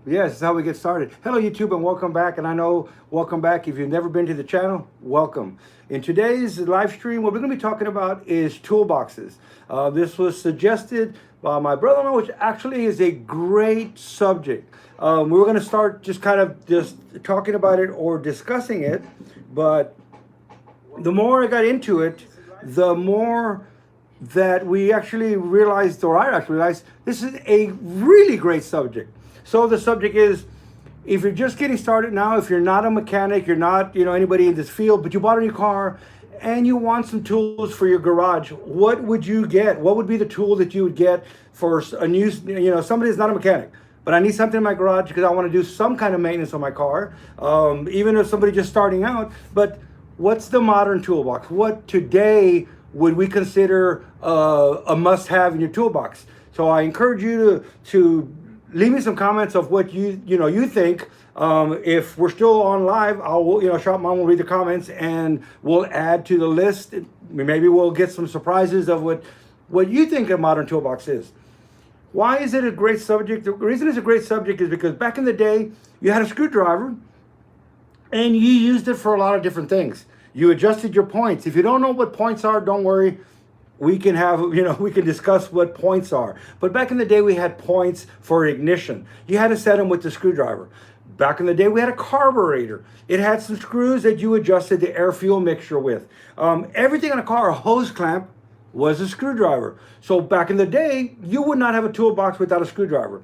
Yes, that's how we get started. Hello, YouTube, and welcome back. And I know, welcome back. If you've never been to the channel, welcome. In today's live stream, what we're going to be talking about is toolboxes. This was suggested by my brother-in-law, which actually is a great subject. We're going to start just kind of just talking about it or discussing it. But the more I got into it, the more that we actually realized, or I actually realized, this is a really great subject. So the subject is, if you're just getting started now, if you're not a mechanic, you're not, anybody in this field, but you bought a new car and you want some tools for your garage, what would you get? What would be the tool that you would get for a new, somebody that's not a mechanic, but I need something in my garage because I want to do some kind of maintenance on my car, even if somebody just starting out. But what's the modern toolbox? What today would we consider a must-have in your toolbox? So I encourage you to leave me some comments of what you think. If we're still on live, Shop Mom will read the comments and we'll add to the list. Maybe we'll get some surprises of what you think a modern toolbox is. Why is it a great subject? The reason it's a great subject is because back in the day, you had a screwdriver and you used it for a lot of different things. You adjusted your points. If you don't know what points are, don't worry. We can have, we can discuss what points are. But back in the day, we had points for ignition. You had to set them with the screwdriver. Back in the day, we had a carburetor. It had some screws that you adjusted the air-fuel mixture with. Everything in a car, a hose clamp, was a screwdriver. So back in the day, you would not have a toolbox without a screwdriver.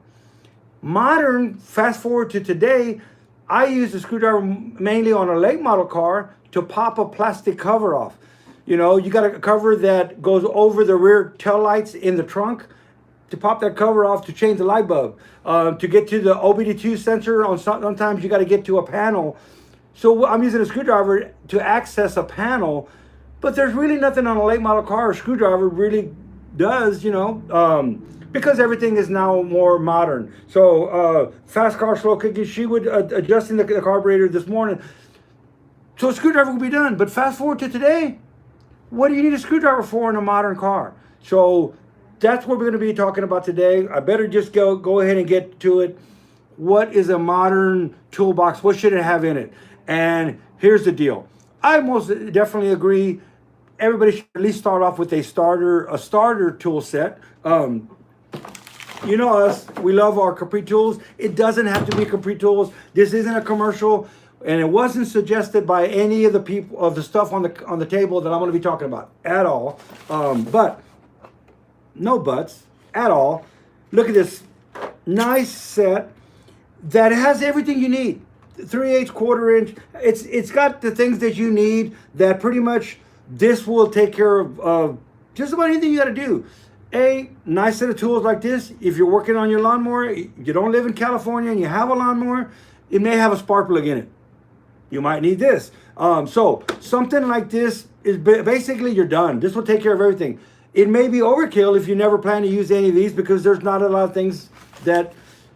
Modern, fast forward to today, I use a screwdriver mainly on a late model car to pop a plastic cover off. You got a cover that goes over the rear tail lights in the trunk. To pop that cover off to change the light bulb. To get to the OBD2 sensor, sometimes you got to get to a panel. So I'm using a screwdriver to access a panel, but there's really nothing on a late model car a screwdriver really does, because everything is now more modern. So fast car, slow cooking, she would adjusting the carburetor this morning. So a screwdriver will be done. But fast forward to today, what do you need a screwdriver for in a modern car? So that's what we're going to be talking about today. I better just go ahead and get to it. What is a modern toolbox? What should it have in it? And here's the deal. I most definitely agree. Everybody should at least start off with a starter tool set. You know us, we love our Capri tools. It doesn't have to be Capri tools. This isn't a commercial. And it wasn't suggested by any of the people of the stuff on the table that I'm going to be talking about at all. But no buts at all. Look at this nice set that has everything you need. 3/8 1/4 inch. It's got the things that you need that pretty much this will take care of just about anything you got to do. A nice set of tools like this. If you're working on your lawnmower, you don't live in California and you have a lawnmower, it may have a spark plug in it. You might need this. So something like this is basically you're done. This will take care of everything. It may be overkill if you never plan to use any of these because there's not a lot of things that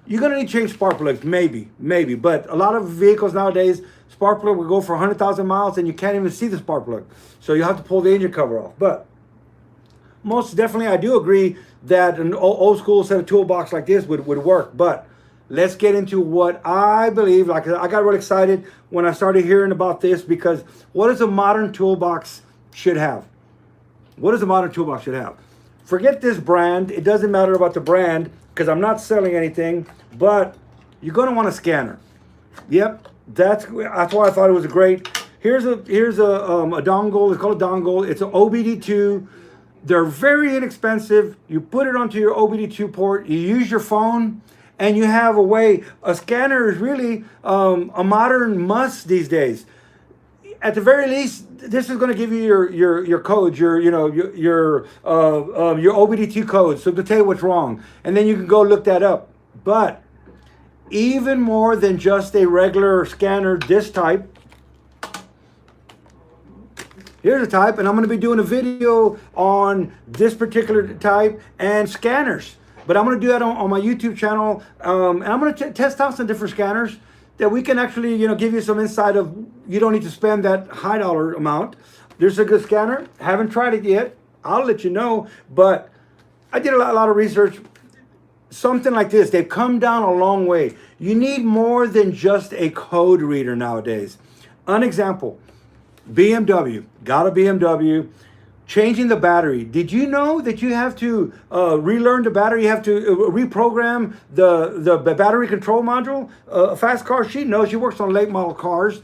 you're going to need to change spark plugs. Maybe. But a lot of vehicles nowadays, spark plug will go for 100,000 miles and you can't even see the spark plug. So you have to pull the engine cover off. But most definitely I do agree that an old school set of toolbox like this would work. But let's get into what I believe. Like I got really excited when I started hearing about this because what does a modern toolbox should have? What does a modern toolbox should have? Forget this brand. It doesn't matter about the brand because I'm not selling anything, but you're going to want a scanner. Yep, that's why I thought it was a great. Here's a dongle. It's called a dongle. It's an OBD2. They're very inexpensive. You put it onto your OBD2 port. You use your phone. And you have a way. A scanner is really a modern must these days. At the very least, this is going to give you your codes, your OBD2 codes, so to tell you what's wrong, and then you can go look that up. But even more than just a regular scanner, this type. Here's a type, and I'm going to be doing a video on this particular type and scanners. But I'm going to do that on my YouTube channel, and I'm going to test out some different scanners that we can actually, give you some insight of. You don't need to spend that high dollar amount. There's a good scanner. Haven't tried it yet. I'll let you know. But I did a lot of research. Something like this, they've come down a long way. You need more than just a code reader nowadays. An example, BMW, got a BMW, changing the battery. Did you know that you have to relearn the battery? You have to reprogram the battery control module? A fast car, she knows. She works on late model cars.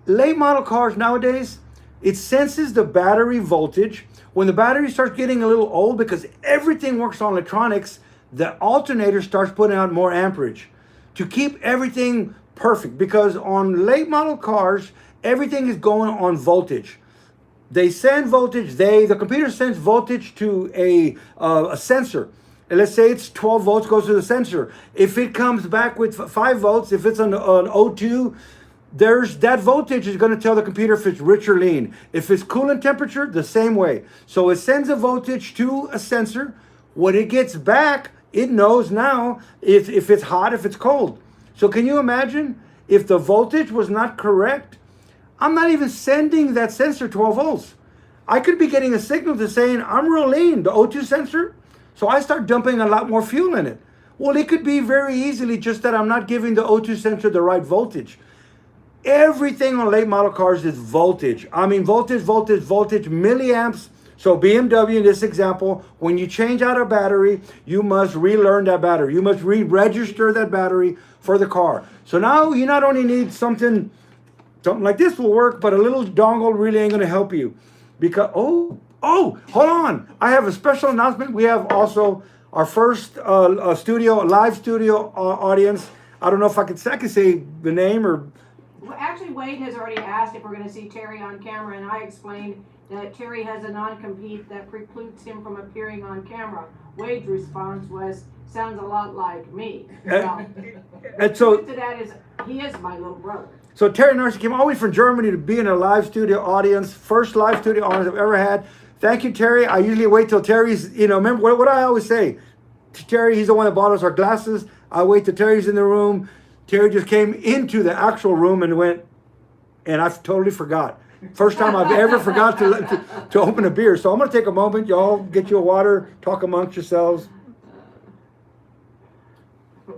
Late model cars nowadays, it senses the battery voltage. When the battery starts getting a little old, because everything works on electronics, the alternator starts putting out more amperage to keep everything perfect. Because on late model cars, everything is going on voltage. They send voltage, the computer sends voltage to a sensor. And let's say it's 12 volts, goes to the sensor. If it comes back with 5 volts, if it's an O2, that voltage is going to tell the computer if it's rich or lean. If it's coolant temperature, the same way. So it sends a voltage to a sensor. When it gets back, it knows now if it's hot, if it's cold. So can you imagine if the voltage was not correct? I'm not even sending that sensor 12 volts. I could be getting a signal to saying I'm real lean, the O2 sensor. So I start dumping a lot more fuel in it. Well, it could be very easily just that I'm not giving the O2 sensor the right voltage. Everything on late model cars is voltage. I mean, voltage, milliamps. So BMW in this example, when you change out a battery, you must relearn that battery. You must re-register that battery for the car. So now you not only need something like this will work, but a little dongle really ain't going to help you. Because, hold on. I have a special announcement. We have also our first live studio audience. I don't know if I can say the name or... Well, actually, Wade has already asked if we're going to see Terry on camera, and I explained that Terry has a non-compete that precludes him from appearing on camera. Wade's response was, sounds a lot like me. And so to that is, he is my little brother. So Terry Narcy came all the way from Germany to be in a live studio audience, first live studio audience I've ever had. Thank you, Terry. I usually wait till Terry's, remember what I always say. Terry, he's the one that bought us our glasses. I wait till Terry's in the room. Terry just came into the actual room and went, and I totally forgot. First time I've ever forgot to open a beer. So I'm going to take a moment. Y'all get you a water, talk amongst yourselves.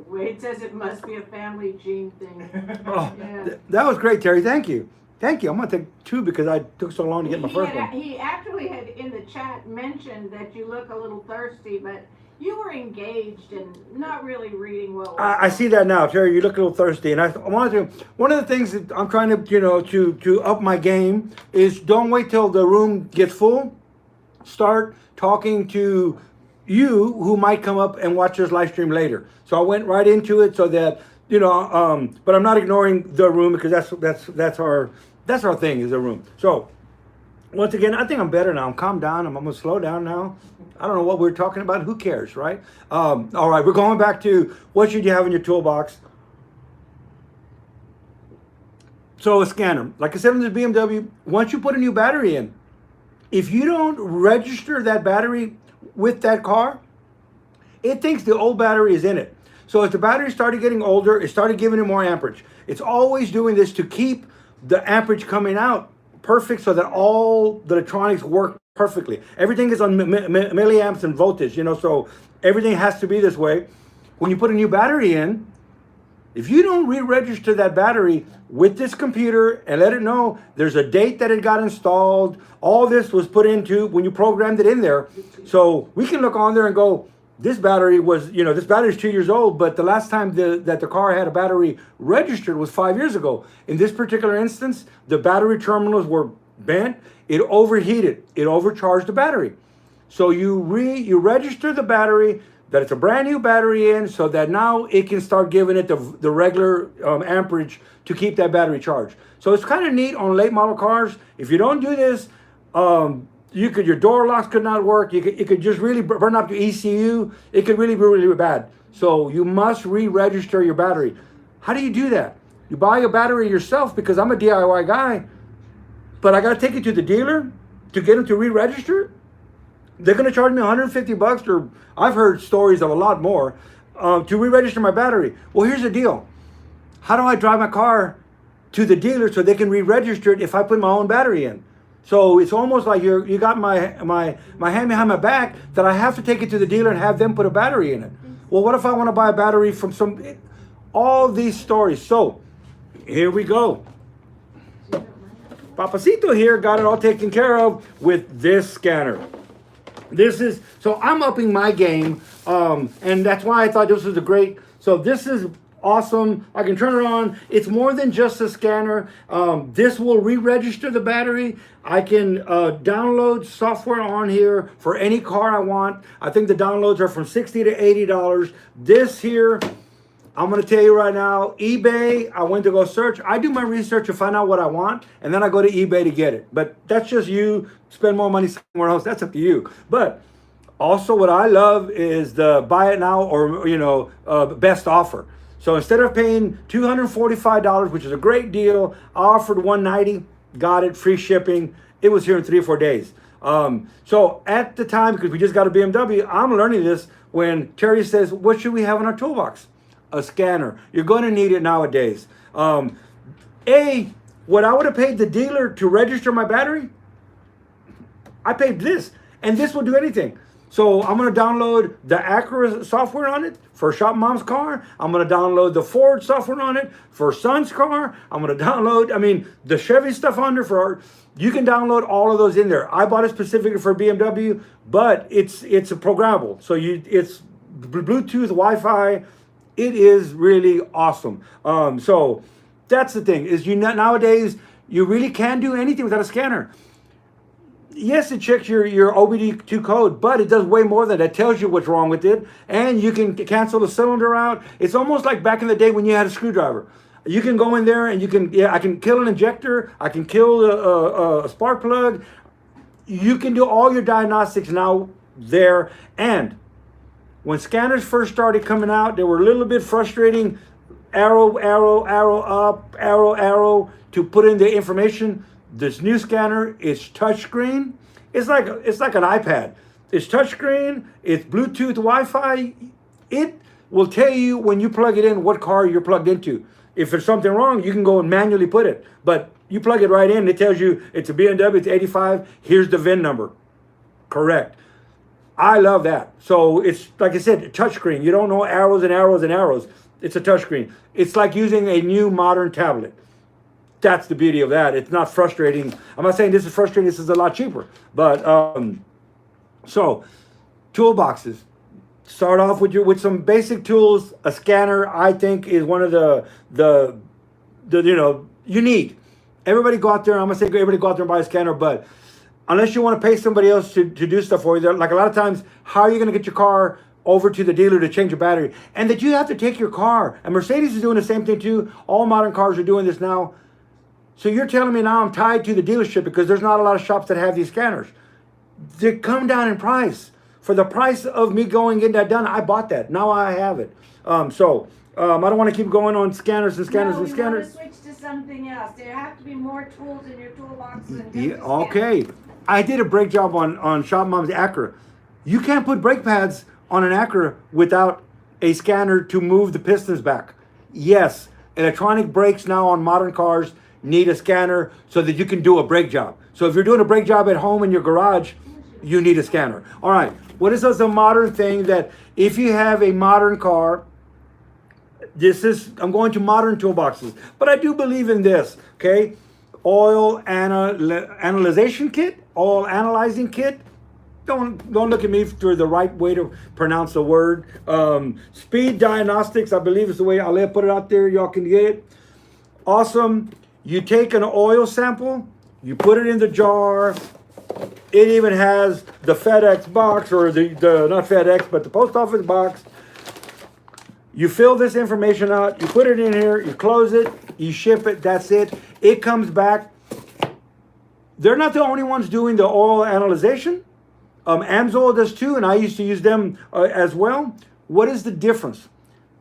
Wade says it must be a family gene thing. Oh, yeah. That was great, Terry. Thank you. I'm going to take 2 because I took so long to get my first one. He actually had in the chat mentioned that you look a little thirsty, but you were engaged and not really reading what was I see that now, Terry. You look a little thirsty, and I wanted to. One of the things that I'm trying to to up my game is don't wait till the room gets full. Start talking to you who might come up and watch this live stream later. So I went right into it so that but I'm not ignoring the room because that's our thing is the room. So once again, I think I'm better now. I'm calmed down. I'm gonna slow down now. I don't know what we're talking about. Who cares, right? All right, we're going back to what should you have in your toolbox. So a scanner, like I said on this BMW, once you put a new battery in, if you don't register that battery with that car, it thinks the old battery is in it. So as the battery started getting older, it started giving it more amperage. It's always doing this to keep the amperage coming out perfect so that all the electronics work perfectly. Everything is on milliamps and voltage, so everything has to be this way. When you put a new battery in, if you don't re-register that battery with this computer and let it know there's a date that it got installed, all this was put into when you programmed it in there. So we can look on there and go, this battery was, this battery is 2 years old, but the last time that the car had a battery registered was 5 years ago. In this particular instance, the battery terminals were bent, it overheated, it overcharged the battery. So you register the battery, that it's a brand new battery in, so that now it can start giving it the regular amperage to keep that battery charged. So it's kind of neat on late model cars. If you don't do this, your door locks could not work. It could just really burn up your ECU. It could really be really bad. So you must re-register your battery. How do you do that? You buy a battery yourself, because I'm a DIY guy, but I got to take it to the dealer to get them to re-register. They're going to charge me $150, or I've heard stories of a lot more, to re-register my battery. Well, here's the deal. How do I drive my car to the dealer so they can re-register it if I put my own battery in? So it's almost like you got my hand behind my back that I have to take it to the dealer and have them put a battery in it. Well, what if I want to buy a battery from all these stories. So here we go. Papacito here got it all taken care of with this scanner. This is, so I'm upping my game, and that's why I thought this was a great, so this is awesome. I can turn it on. It's more than just a scanner. This will re-register the battery. I can download software on here for any car I want. I think the downloads are from $60 to $80. This here, I'm going to tell you right now, eBay, I went to go search. I do my research to find out what I want, and then I go to eBay to get it. But that's just you. Spend more money somewhere else. That's up to you. But also what I love is the buy it now or, best offer. So instead of paying $245, which is a great deal, I offered $190, got it, free shipping. It was here in 3 or 4 days. So at the time, because we just got a BMW, I'm learning this when Terry says, what should we have in our toolbox? A scanner. You're going to need it nowadays. What I would have paid the dealer to register my battery, I paid this, and this will do anything. So I'm going to download the Acura software on it for Shop Mom's car. I'm going to download the Ford software on it for Son's car. I'm going to download, the Chevy stuff on there you can download all of those in there. I bought it specifically for BMW, but it's a programmable. So it's Bluetooth, Wi-Fi. It is really awesome. So that's the thing is nowadays you really can do anything without a scanner. Yes, it checks your OBD2 code, but it does way more than that. It tells you what's wrong with it, and you can cancel the cylinder out. It's almost like back in the day when you had a screwdriver. You can go in there and I can kill an injector. I can kill a spark plug. You can do all your diagnostics now there. And when scanners first started coming out, they were a little bit frustrating. Arrow, arrow, arrow up, arrow to put in the information. This new scanner is touchscreen. It's like an iPad. It's touchscreen. It's Bluetooth, Wi-Fi. It will tell you when you plug it in what car you're plugged into. If there's something wrong, you can go and manually put it. But you plug it right in. It tells you it's a BMW. It's 85. Here's the VIN number. Correct. I love that. So it's like I said, touchscreen. You don't know arrows and arrows and arrows. It's a touchscreen. It's like using a new modern tablet. That's the beauty of that. It's not frustrating. I'm not saying this is frustrating. This is a lot cheaper. But so toolboxes. Start off with some basic tools. A scanner, I think, is one of the you need. Everybody go out there. I'm gonna say everybody go out there and buy a scanner, but unless you want to pay somebody else to do stuff for you, like a lot of times, how are you gonna get your car over to the dealer to change your battery? And that you have to take your car. And Mercedes is doing the same thing too. All modern cars are doing this now. So you're telling me now I'm tied to the dealership because there's not a lot of shops that have these scanners. They come down in price. For the price of me going and getting that done, I bought that. Now I have it. I don't want to keep going on scanners and scanners and scanners. No, we want to switch to something else. There have to be more tools in your toolbox than Yeah, okay. I did a brake job on Shop Mom's Acura. You can't put brake pads on an Acura without a scanner to move the pistons back. Yes, electronic brakes now on modern cars need a scanner so that you can do a brake job. So if you're doing a brake job at home in your garage, you need a scanner. All right, what is a modern thing that if you have a modern car, I'm going to modern toolboxes, but I do believe in this, okay? Oil analyzation kit, oil analyzing kit. Don't look at me for the right way to pronounce the word. Speed diagnostics, I believe is the way I'll put it out there. Y'all can get it. Awesome. You take an oil sample, you put it in the jar. It even has the FedEx box, or the not FedEx, but the post office box. You fill this information out, you put it in here, you close it, you ship it, that's it. It comes back. They're not the only ones doing the oil analyzation. Pennzoil does too, and I used to use them as well. What is the difference?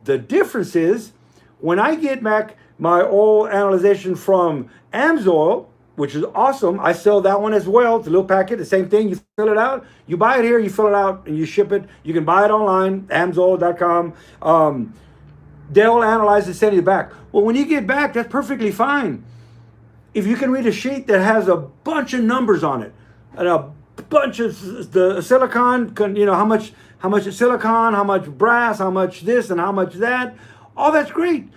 The difference is when I get back my oil analyzation from Pennzoil, which is awesome. I sell that one as well. It's a little packet, the same thing. You fill it out, you buy it here, you fill it out, and you ship it. You can buy it online, pennzoil.com. They'll analyze it, send it back. Well, when you get back, that's perfectly fine. If you can read a sheet that has a bunch of numbers on it, and a bunch of the silicon, how much is silicon, how much brass, how much this, and how much that, All that's great.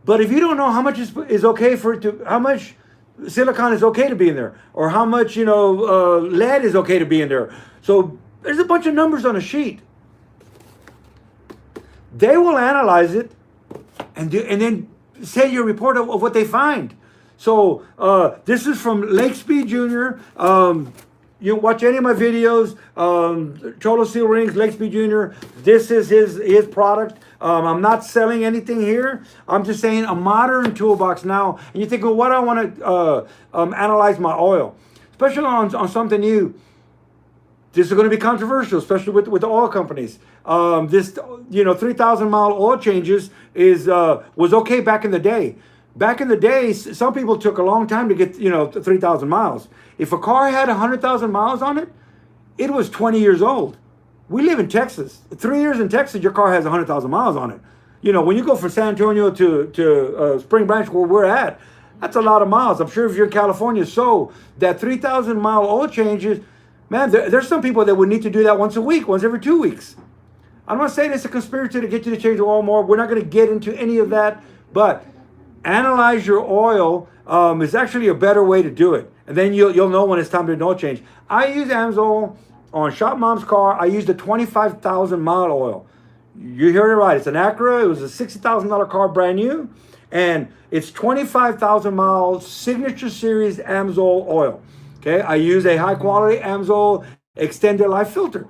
But if you don't know how much is okay for it to, how much silicon is okay to be in there, or how much, lead is okay to be in there. So there's a bunch of numbers on a sheet. They will analyze it and then send you a report of what they find. So this is from Lake Speed Jr. You watch any of my videos, Cholo Seal Rings, Lake Speed Jr. This is his product. I'm not selling anything here. I'm just saying a modern toolbox now. And you think, well, what do I want to analyze my oil? Especially on something new. This is going to be controversial, especially with the oil companies. This 3,000 mile oil changes was okay back in the day. Back in the day, some people took a long time to get 3,000 miles. If a car had 100,000 miles on it, it was 20 years old. We live in Texas. 3 years in Texas, your car has 100,000 miles on it. When you go from San Antonio to Spring Branch, where we're at, that's a lot of miles. I'm sure if you're in California, so that 3,000 mile oil changes, man, there's some people that would need to do that once a week, once every 2 weeks. I'm not saying it's a conspiracy to get you to change the oil more. We're not going to get into any of that, but analyze your oil is actually a better way to do it. And then you'll know when it's time to do an oil change. I use Pennzoil on Shop Mom's car. I used a 25,000 mile oil. You heard it right. It's an Acura. It was a $60,000 car, brand new. And it's 25,000 miles signature series Pennzoil oil. Okay, I use a high quality Pennzoil extended life filter.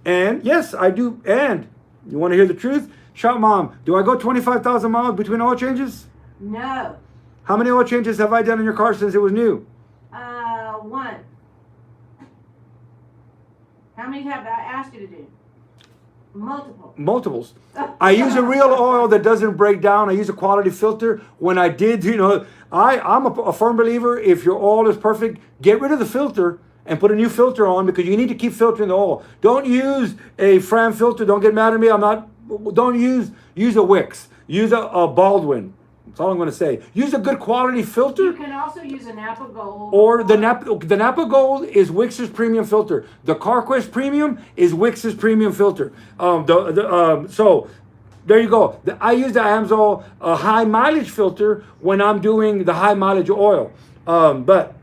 And yes, I do. And you want to hear the truth? Shop Mom, do I go 25,000 miles between oil changes? No. How many oil changes have I done in your car since it was new? One. How many have I asked you to do? Multiples. I use a real oil that doesn't break down. I use a quality filter. When I did, I'm a firm believer, if your oil is perfect, get rid of the filter and put a new filter on, because you need to keep filtering the oil. Don't use a Fram filter. Don't get mad at me. Don't use a Wix. Use a Baldwin. That's all I'm going to say. Use a good quality filter. You can also use a Napa Gold. Or the Napa Gold is Wix's premium filter. The CarQuest Premium is Wix's premium filter. So there you go. I use the Pennzoil high mileage filter when I'm doing the high mileage oil. But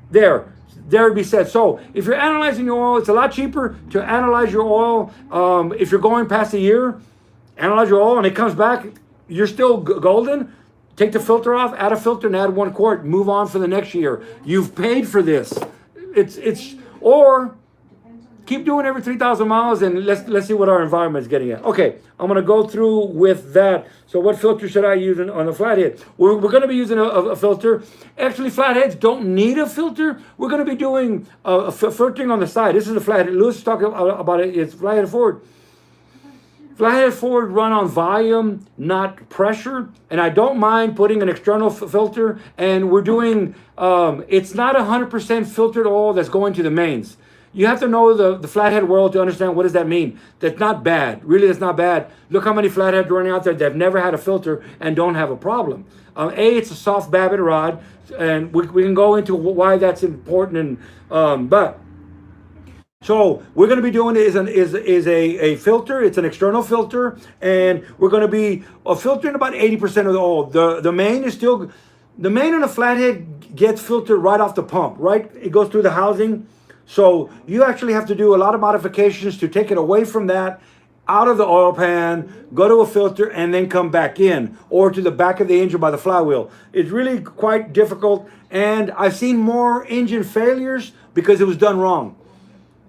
there it be said. So if you're analyzing your oil, it's a lot cheaper to analyze your oil. If you're going past a year, analyze your oil and it comes back, you're still golden. Take the filter off, add a filter, and add 1 quart. Move on for the next year. You've paid for this. Or keep doing every 3,000 miles, and let's see what our environment is getting at. Okay, I'm gonna go through with that. So what filter should I use on the flathead? We're gonna be using a filter. Actually, flatheads don't need a filter. We're gonna be doing filtering on the side. This is a flathead. Lewis is talking about it. It's flathead forward. Flathead forward run on volume, not pressure. And I don't mind putting an external filter. And we're doing, it's not 100% filtered oil that's going to the mains. You have to know the flathead world to understand what does that mean. That's not bad. Really, that's not bad. Look how many flatheads running out there that have never had a filter and don't have a problem. It's a soft Babbitt rod. And we can go into why that's important. So we're going to be doing is a filter. It's an external filter, and we're going to be filtering about 80% of the oil. The main on the flathead gets filtered right off the pump, right? It goes through the housing. So you actually have to do a lot of modifications to take it away from that, out of the oil pan, go to a filter, and then come back in, or to the back of the engine by the flywheel. It's really quite difficult, and I've seen more engine failures because it was done wrong.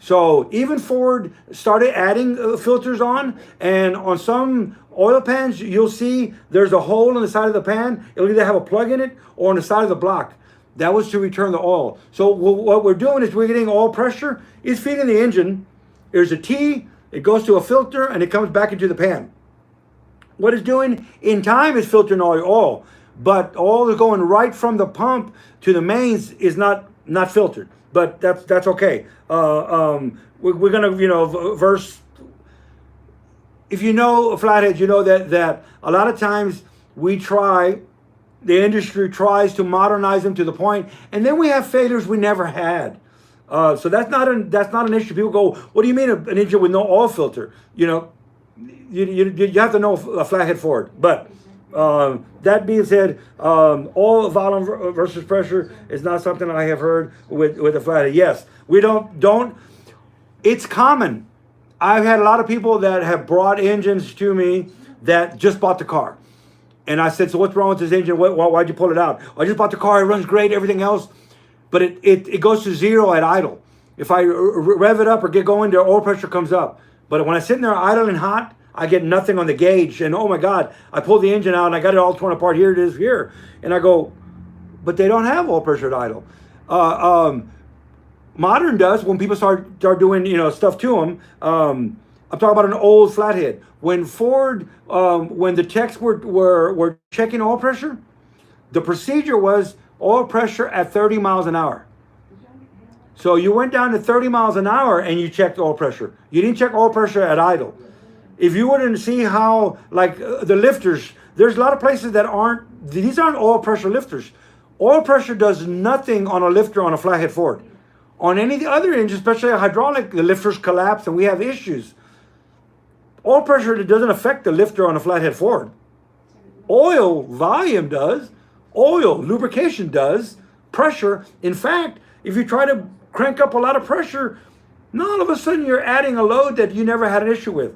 So even Ford started adding filters on, and on some oil pans, you'll see there's a hole in the side of the pan. It'll either have a plug in it or on the side of the block. That was to return the oil. So what we're doing is we're getting oil pressure. It's feeding the engine. There's a T, it goes to a filter, and it comes back into the pan. What it's doing in time is filtering all your oil, but oil is going right from the pump to the mains is not filtered. But that's okay. We're gonna, verse. If you know flatheads, you know that a lot of times the industry tries to modernize them to the point, and then we have failures we never had. So that's not an issue. People go, what do you mean an engine with no oil filter? You have to know a flathead Ford. But That being said, oil volume versus pressure is not something I have heard with a flathead. Yes, we don't. It's common. I've had a lot of people that have brought engines to me that just bought the car. And I said, so what's wrong with this engine? Why'd you pull it out? I just bought the car. It runs great, everything else. But it goes to zero at idle. If I rev it up or get going, the oil pressure comes up. But when I sit in there idle and hot, I get nothing on the gauge. And oh my God, I pulled the engine out and I got it all torn apart. Here it is here. And I go, but they don't have oil pressure at idle. Modern does when people start doing stuff to them. I'm talking about an old flathead. When Ford, when the techs were checking oil pressure, the procedure was oil pressure at 30 miles an hour. So you went down to 30 miles an hour and you checked oil pressure. You didn't check oil pressure at idle. If you wouldn't see how, like the lifters, there's a lot of places that these aren't oil pressure lifters. Oil pressure does nothing on a lifter on a flathead Ford. On any of the other engines, especially a hydraulic, the lifters collapse and we have issues. Oil pressure doesn't affect the lifter on a flathead Ford. Oil volume does. Oil lubrication does. Pressure. In fact, if you try to crank up a lot of pressure, now all of a sudden you're adding a load that you never had an issue with.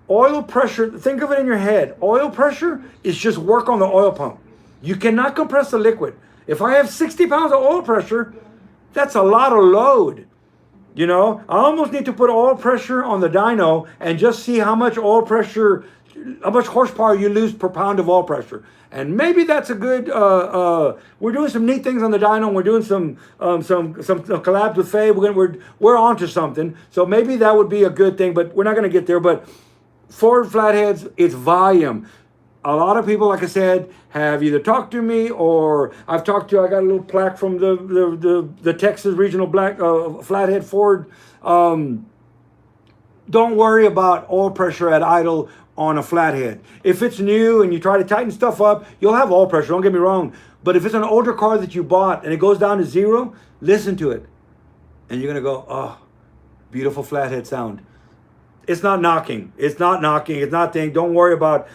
Oil pressure, think of it in your head. Oil pressure is just work on the oil pump. You cannot compress the liquid. If I have 60 pounds of oil pressure, that's a lot of load. I almost need to put oil pressure on the dyno and just see how much oil pressure, how much horsepower you lose per pound of oil pressure. And maybe that's a good, we're doing some neat things on the dyno. We're doing some collabs with Faye. We're onto something. So maybe that would be a good thing, but we're not going to get there. But Ford flatheads, it's volume. A lot of people, like I said, have either talked to me or I got a little plaque from the Texas Regional Flathead Ford. Don't worry about oil pressure at idle on a flathead. If it's new and you try to tighten stuff up, you'll have oil pressure, don't get me wrong. But if it's an older car that you bought and it goes down to zero, listen to it. And you're going to go, oh, beautiful flathead sound. It's not knocking. It's not thing. Don't worry about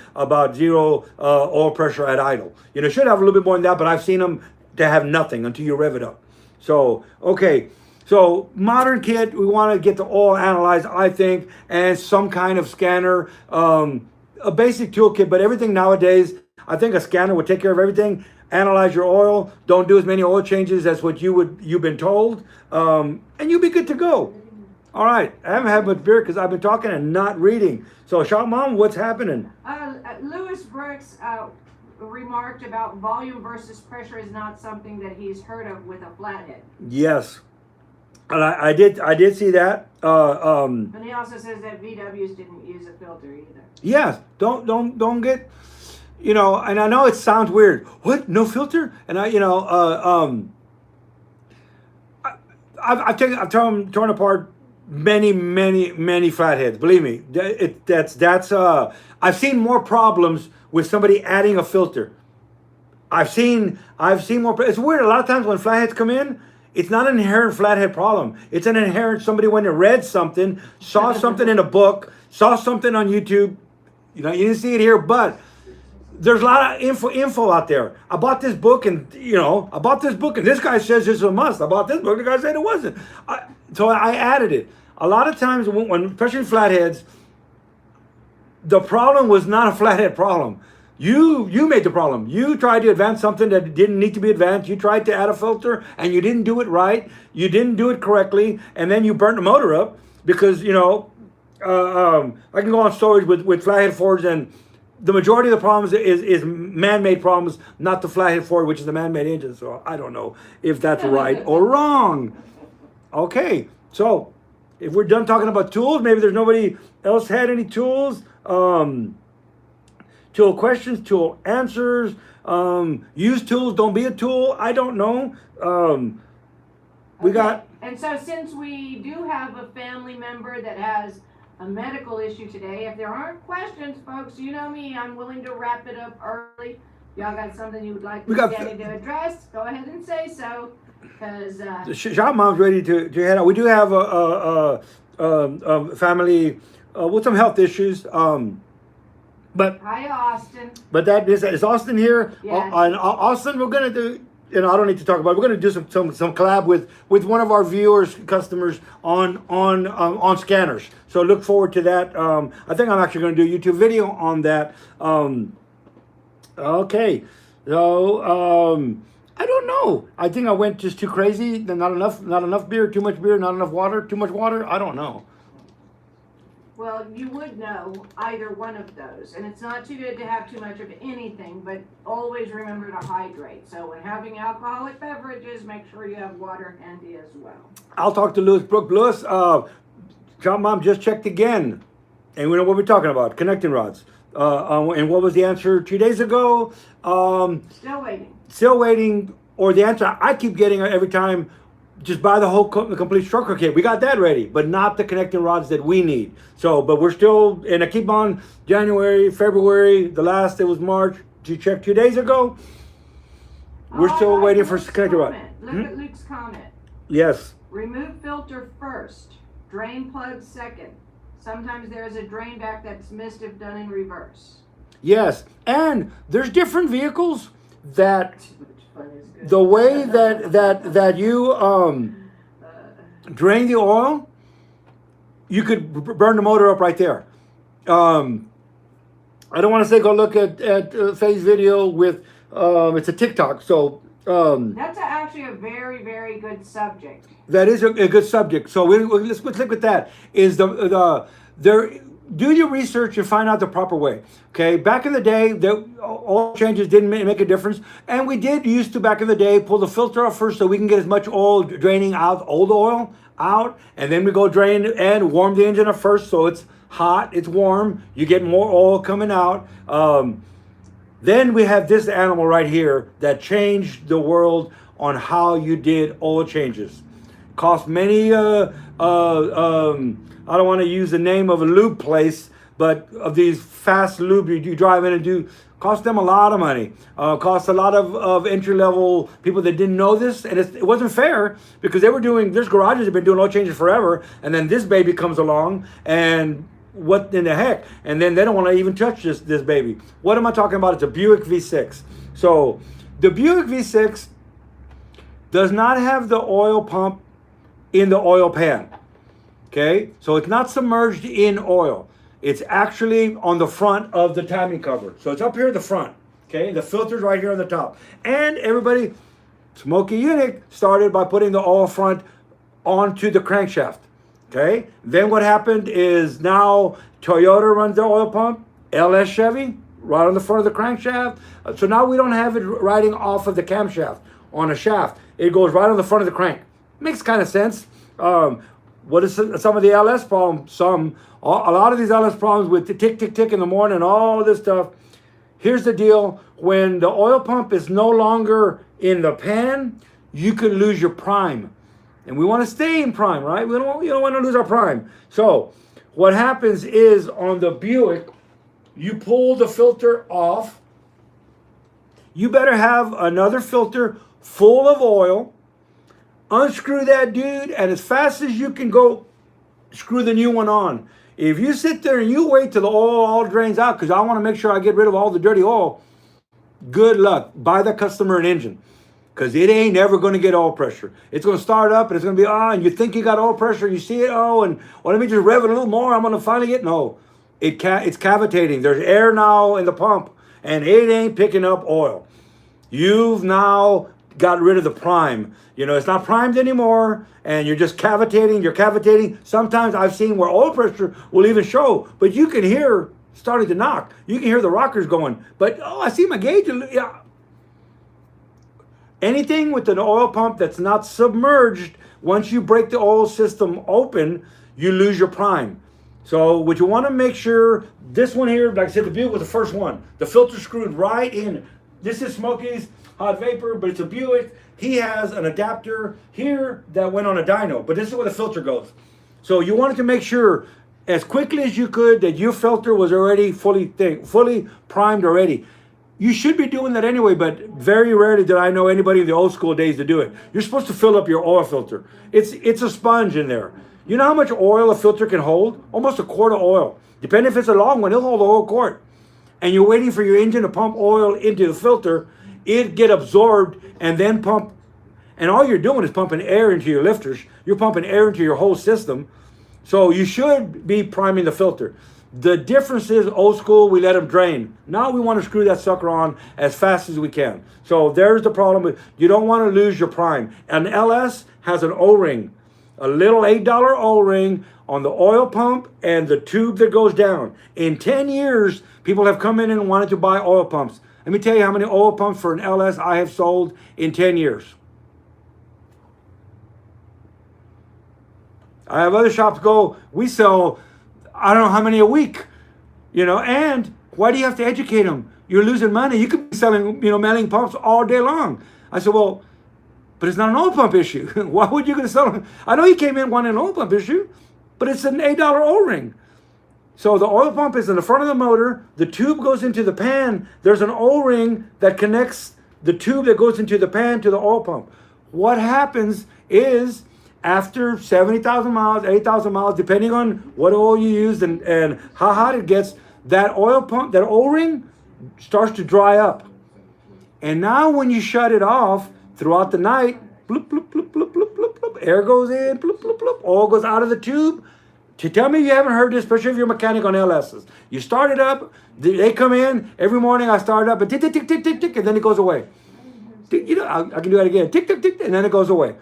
zero oil pressure at idle. It should have a little bit more than that, but I've seen them to have nothing until you rev it up. So, okay. So modern kit, we want to get the oil analyzed, I think, and some kind of scanner, a basic toolkit, but everything nowadays, I think a scanner would take care of everything. Analyze your oil. Don't do as many oil changes as what you've been told, and you'll be good to go. All right, I haven't had much beer because I've been talking and not reading. So, Shop Mom, what's happening? Lewis Brooks remarked about volume versus pressure is not something that he's heard of with a flathead. Yes, and I did see that. And he also says that VWs didn't use a filter either. Yes, don't get, and I know it sounds weird. What? No filter? And I've torn apart many flatheads. Believe me, I've seen more problems with somebody adding a filter. I've seen more. It's weird. A lot of times when flatheads come in, it's not an inherent flathead problem. It's an inherent somebody went and read something, saw something in a book, saw something on YouTube. You didn't see it here, but there's a lot of info out there. I bought this book and this guy says this is a must. I bought this book, the guy said it wasn't. So I added it. A lot of times when especially flatheads, the problem was not a flathead problem. You made the problem. You tried to advance something that didn't need to be advanced. You tried to add a filter and you didn't do it right. You didn't do it correctly, and then you burnt the motor up because I can go on stories with flathead Fords, and the majority of the problems is man-made problems, not the flathead Ford, which is the man-made engine. So I don't know if that's right or wrong. Okay, so if we're done talking about tools, maybe there's nobody else had any tools. Tool questions, tool answers, use tools, don't be a tool. I don't know. And so since we do have a family member that has a medical issue today, if there aren't questions, folks, you know me, I'm willing to wrap it up early. Y'all got something you would like Danny to address? Go ahead and say so. Because Shop Mom's ready to head out. We do have a family with some health issues. But Hi, Austin. but that is Austin here. Yes. And Austin, we're gonna do. You know, I don't need to talk about it. We're gonna do some collab with one of our viewers, customers on scanners. So look forward to that. I think I'm actually gonna do a YouTube video on that. Okay, so I don't know. I think I went just too crazy. Not enough beer, too much beer, not enough water, too much water. I don't know. Well, you would know either one of those, and it's not too good to have too much of anything, but always remember to hydrate. So when having alcoholic beverages, make sure you have water handy as well. I'll talk to Lewis Brook. Lewis, John Mom just checked again, and we know what we're talking about, connecting rods. And what was the answer 2 days ago? Still waiting. Still waiting, or the answer I keep getting every time, just buy the whole complete stroker kit. We got that ready, but not the connecting rods that we need. So, but we're still, and I keep on January, February, the last, it was March. You checked 2 days ago. We're still waiting for connecting rod. Look at Luke's comment. Yes. Remove filter first, drain plug second. Sometimes there is a drain back that's missed if done in reverse. Yes, and there's different vehicles that the way that you drain the oil, you could burn the motor up right there. I don't want to say go look at Faye's video with it's a TikTok. So that's actually a very, very good subject. that is a good subject. So let's look at that. Is there do your research and find out the proper way. Okay, back in the day, the oil changes didn't make a difference, and we did used to back in the day pull the filter off first so we can get as much oil draining out, old oil out, and then we go drain and warm the engine up first so it's hot, it's warm, you get more oil coming out. Then we have this animal right here that changed the world on how you did oil changes. Cost many I don't want to use the name of a lube place, but of these fast lube you drive in and do, cost them a lot of money. Cost a lot of entry-level people that didn't know this, and it wasn't fair because they were doing, there's garages that have been doing oil changes forever, and then this baby comes along, and what in the heck? And then they don't want to even touch this baby. What am I talking about? It's a Buick V6. So the Buick V6 does not have the oil pump in the oil pan. Okay, so it's not submerged in oil. It's actually on the front of the timing cover. So it's up here at the front. Okay, the filter's right here on the top. And everybody, Smoky unit started by putting the oil front onto the crankshaft. Okay, then what happened is now Toyota runs the oil pump, LS Chevy, right on the front of the crankshaft. So now we don't have it riding off of the camshaft on a shaft. It goes right on the front of the crank. Makes kind of sense. What is some of the LS problems? A lot of these LS problems with the tick, tick, tick in the morning, all this stuff. Here's the deal. When the oil pump is no longer in the pan, you could lose your prime. And we want to stay in prime, right? We don't want to lose our prime. So what happens is on the Buick, you pull the filter off. You better have another filter full of oil. Unscrew that dude, and as fast as you can go, screw the new one on. If you sit there and you wait till the oil all drains out, because I want to make sure I get rid of all the dirty oil, good luck. Buy the customer an engine, because it ain't ever going to get oil pressure. It's going to start up, and it's going to be, and you think you got oil pressure, you see it, and let me just rev it a little more, I'm going to finally get, no. It's cavitating. There's air now in the pump, and it ain't picking up oil. You've now got rid of the prime. You know, it's not primed anymore, and you're just cavitating, you're cavitating. Sometimes I've seen where oil pressure will even show, but you can hear starting to knock. You can hear the rockers going, but, I see my gauge. Yeah. Anything with an oil pump that's not submerged, once you break the oil system open, you lose your prime. So what you want to make sure, this one here, like I said, the Buick was the first one. The filter screwed right in. This is Smokeys hot vapor, but it's a Buick. He has an adapter here that went on a dyno, but this is where the filter goes. So you wanted to make sure as quickly as you could that your filter was already fully primed already. You should be doing that anyway, but very rarely did I know anybody in the old school days to do it. You're supposed to fill up your oil filter. It's a sponge in there. You know how much oil a filter can hold? Almost a quart of oil. Depending if it's a long one, it'll hold a whole quart. and you're waiting for your engine to pump oil into the filter, it get absorbed and then pump. And all you're doing is pumping air into your lifters. You're pumping air into your whole system. So you should be priming the filter. The difference is old school, we let them drain. Now we want to screw that sucker on as fast as we can. So there's the problem. You don't want to lose your prime. An LS has an O-ring, a little $8 O-ring on the oil pump and the tube that goes down. In 10 years, people have come in and wanted to buy oil pumps. Let me tell you how many oil pumps for an LS I have sold in 10 years. I have other shops go, we sell, I don't know how many a week, and why do you have to educate them? You're losing money. You could be selling, mailing pumps all day long. I said, well, but it's not an oil pump issue. Why would you going to sell them? I know you came in wanting an oil pump issue, but it's an $8 O-ring. So the oil pump is in the front of the motor. The tube goes into the pan. There's an O-ring that connects the tube that goes into the pan to the oil pump. What happens is, after 70,000 miles, 8,000 miles, depending on what oil you use and how hot it gets, that oil pump, that O-ring starts to dry up. And now when you shut it off throughout the night, bloop, bloop, bloop, bloop, bloop, bloop, bloop, air goes in, bloop, bloop, bloop, oil goes out of the tube. To tell me you haven't heard this, especially if you're a mechanic on LSs. You start it up, they come in, every morning I start it up, and tick, tick, tick, tick, tick, tick, and then it goes away. I can do that again, tick, tick, tick, and then it goes away.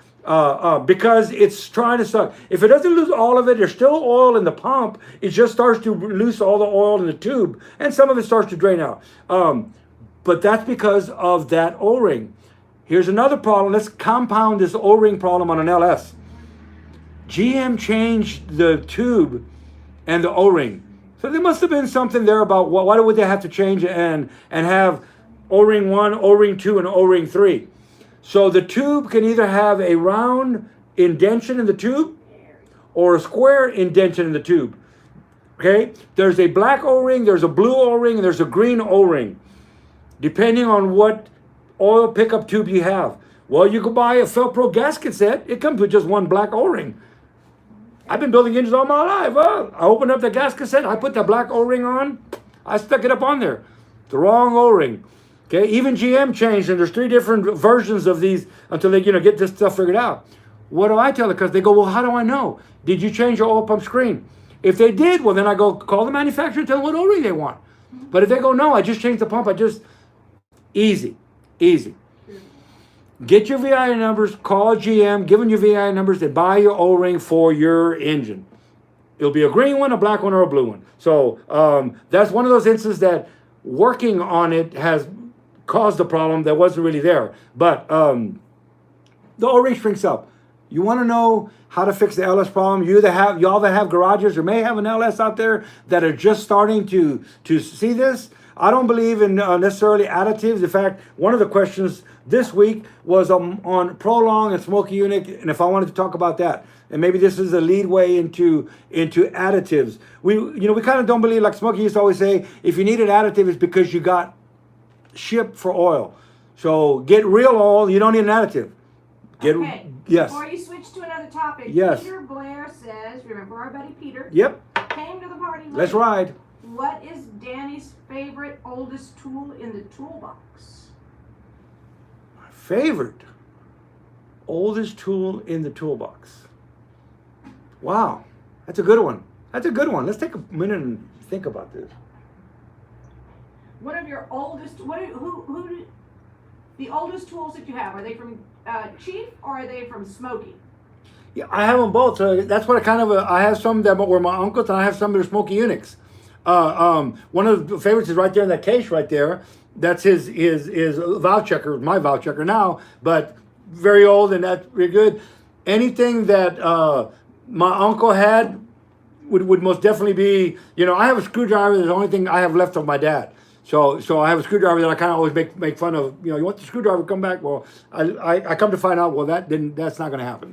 Because it's trying to suck. If it doesn't lose all of it, there's still oil in the pump. It just starts to lose all the oil in the tube, and some of it starts to drain out. But that's because of that O-ring. Here's another problem. Let's compound this O-ring problem on an LS. GM changed the tube and the O-ring. So there must have been something there about why would they have to change it and have O-ring 1, O-ring 2, and O-ring 3. So the tube can either have a round indentation in the tube or a square indentation in the tube. Okay? There's a black O-ring, there's a blue O-ring, and there's a green O-ring, depending on what oil pickup tube you have. Well, you could buy a Felpro gasket set. It comes with just one black O-ring. I've been building engines all my life. I opened up the gasket set, I put the black O-ring on, I stuck it up on there. The wrong O-ring. Okay, even GM changed, and there's 3 different versions of these until they, get this stuff figured out. What do I tell the customer? They go, well, how do I know? Did you change your oil pump screen? If they did, well, then I go call the manufacturer and tell them what O-ring they want. But if they go, no, I just changed the pump, easy. Get your VI numbers, call GM, give them your VI numbers, and buy your O-ring for your engine. It'll be a green one, a black one, or a blue one. So that's one of those instances that working on it has caused the problem that wasn't really there. But the O-ring shrinks up. You want to know how to fix the LS problem? Y'all that have garages or may have an LS out there that are just starting to see this. I don't believe in necessarily additives. In fact, one of the questions this week was on Prolong and Smoky Unit, and if I wanted to talk about that. And maybe this is a lead way into additives. We kind of don't believe, like Smoky used to always say, if you need an additive, it's because you got shipped for oil. So get real oil. You don't need an additive. Okay. Yes. Before you switch to another topic, yes. Peter Blair says, remember our buddy Peter? Yep. Came to the party late. Let's ride. What is Danny's favorite oldest tool in the toolbox? My favorite oldest tool in the toolbox. Wow, that's a good one. Let's take a minute and think about this. What of your oldest? The oldest tools that you have, are they from Chief or are they from Smoky? Yeah, I have them both. So that's what I have some that were my uncles, and I have some that are Smoky Unix. One of the favorites is right there in that case right there. That's his valve checker, my valve checker now, but very old and that's very good. Anything that my uncle had would most definitely be, I have a screwdriver. That's the only thing I have left of my dad. So I have a screwdriver that I kind of always make fun of. You want the screwdriver? Come back. Well, I come to find out. Well, that's not going to happen.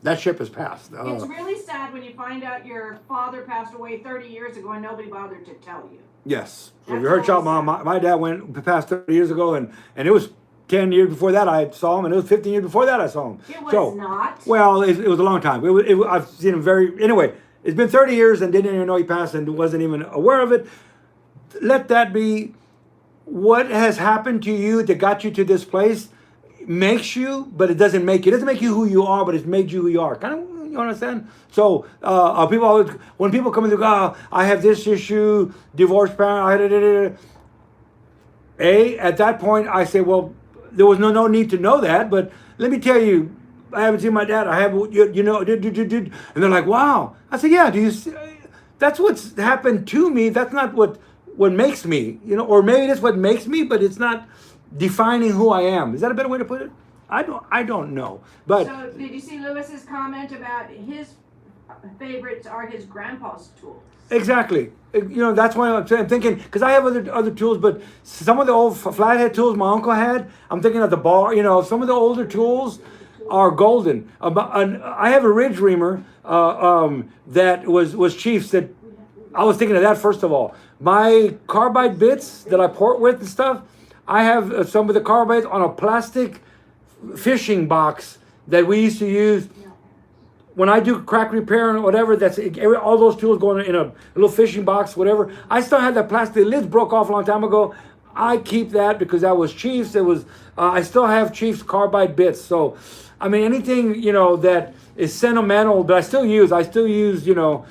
That ship has passed. It's really sad when you find out your father passed away 30 years ago and nobody bothered to tell you. Yes. So if you heard shot, my dad passed 30 years ago, and it was 10 years before that I saw him, and it was 15 years before that I saw him. It was not. Well, it was a long time. I've seen him anyway, it's been 30 years and didn't even know he passed and wasn't even aware of it. let that be what has happened to you that got you to this place. Makes you, but it doesn't make you. It doesn't make you who you are, but it's made you who you are. Kind of, you understand? So people always, when people come in and go, oh, I have this issue, divorced parent, at that point I say, well, there was no need to know that, but let me tell you, I haven't seen my dad. I have, you know, and they're like, wow. I said, yeah. Do you? That's what's happened to me. That's not what makes me. You know, or maybe that's what makes me, but it's not defining who I am. Is that a better way to put it? I don't know. But so did you see Lewis's comment about his favorites are his grandpa's tools? Exactly. You know, that's why I'm thinking, because I have other tools, but some of the old flathead tools my uncle had, I'm thinking of the bar. You know, some of the older tools are golden. I have a ridge reamer that was Chiefs. That I was thinking of that first of all. My carbide bits that I port with and stuff, I have some of the carbides on a plastic fishing box that we used to use when I do crack repair and whatever. That's all those tools going in a little fishing box, whatever. I still have that plastic. The lids broke off a long time ago. I keep that because that was Chiefs. It was. I still have Chiefs carbide bits. So, I mean, anything, you know, that is sentimental, but I still use. You know,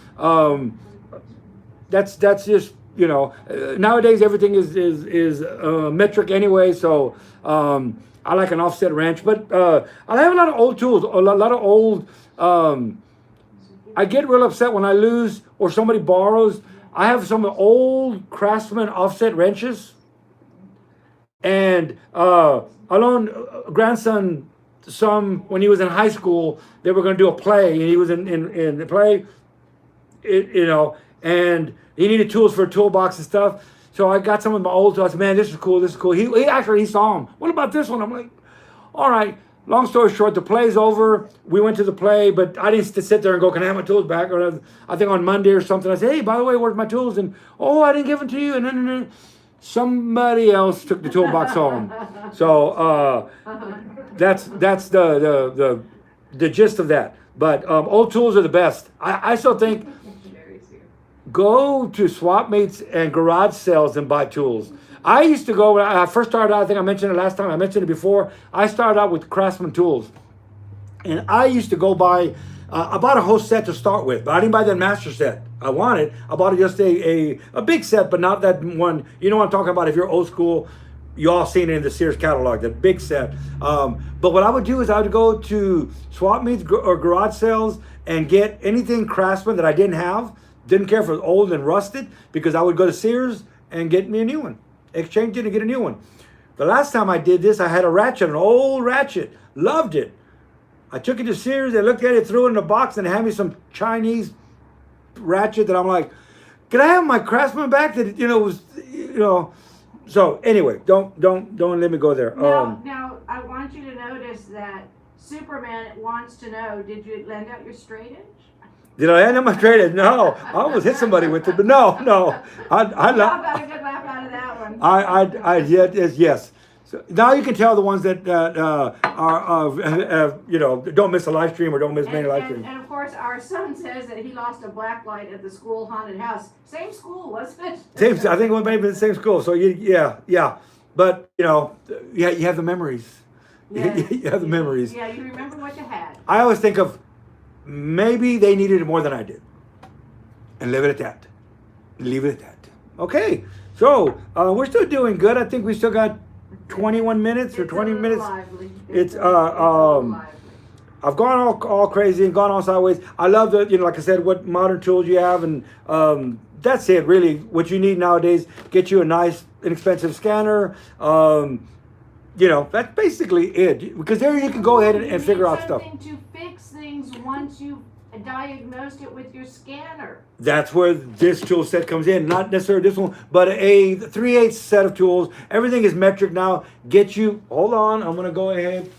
that's just. You know, nowadays everything is metric anyway, so I like an offset wrench. But I have a lot of old tools, a lot of old. I get real upset when I lose or somebody borrows. I have some old Craftsman offset wrenches, and I loaned grandson some when he was in high school. They were going to do a play, and he was in the play, you know, and he needed tools for a toolbox and stuff. So I got some of my old tools. I said, man, this is cool. He saw them. What about this one? I'm like, all right. Long story short, the play's over. We went to the play, but I didn't sit there and go, can I have my tools back? Or I think on Monday or something, I said, hey, by the way, where's my tools? And, oh, I didn't give them to you. And then somebody else took the toolbox home. So that's the gist of that. But old tools are the best. I still think, go to swap meets and garage sales and buy tools. I used to go, when I first started out, I think I mentioned it last time, I mentioned it before, I started out with Craftsman tools. And I used to go buy, I bought a whole set to start with, but I didn't buy that master set I wanted. I bought just a big set, but not that one, you know what I'm talking about, if you're old school, you all seen it in the Sears catalog, that big set. But what I would do is I would go to swap meets or garage sales and get anything Craftsman that I didn't have. Didn't care if it was old and rusted, because I would go to Sears and get me a new one. Exchange it and get a new one. The last time I did this, I had a ratchet, an old ratchet. Loved it. I took it to Sears, they looked at it, threw it in a box, and they had me some Chinese ratchet that I'm like, can I have my Craftsman back? That, you know, was, you know. So anyway, don't let me go there. Now I want you to notice that Superman wants to know, did you lend out your straight edge? Did I end up my straight edge? No, I almost hit somebody with it, but no. I got a good laugh out of that one. Yes. So now you can tell the ones that are you know, don't miss a live stream or don't miss many live streams. And of course, our son says that he lost a black light at the school haunted house. Same school, wasn't it? Same. I think it may be the same school. So yeah. But you know, you have the memories. Yeah. You have the memories. Yeah, you remember what you had. I always think of, maybe they needed it more than I did. And leave it at that. Leave it at that. Okay. So we're still doing good. I think we still got 21 minutes or 20 minutes. Lively. It's I've gone all crazy and gone all sideways. I love the, you know, like I said, what modern tools you have, and that's it really. What you need nowadays, get you a nice inexpensive scanner. You know, that's basically it. Because there you can go ahead and figure out stuff. Something to fix things once you've diagnosed it with your scanner. That's where this tool set comes in. Not necessarily this one, but a 3/8 set of tools. Everything is metric now. Get you, hold on, I'm going to go ahead.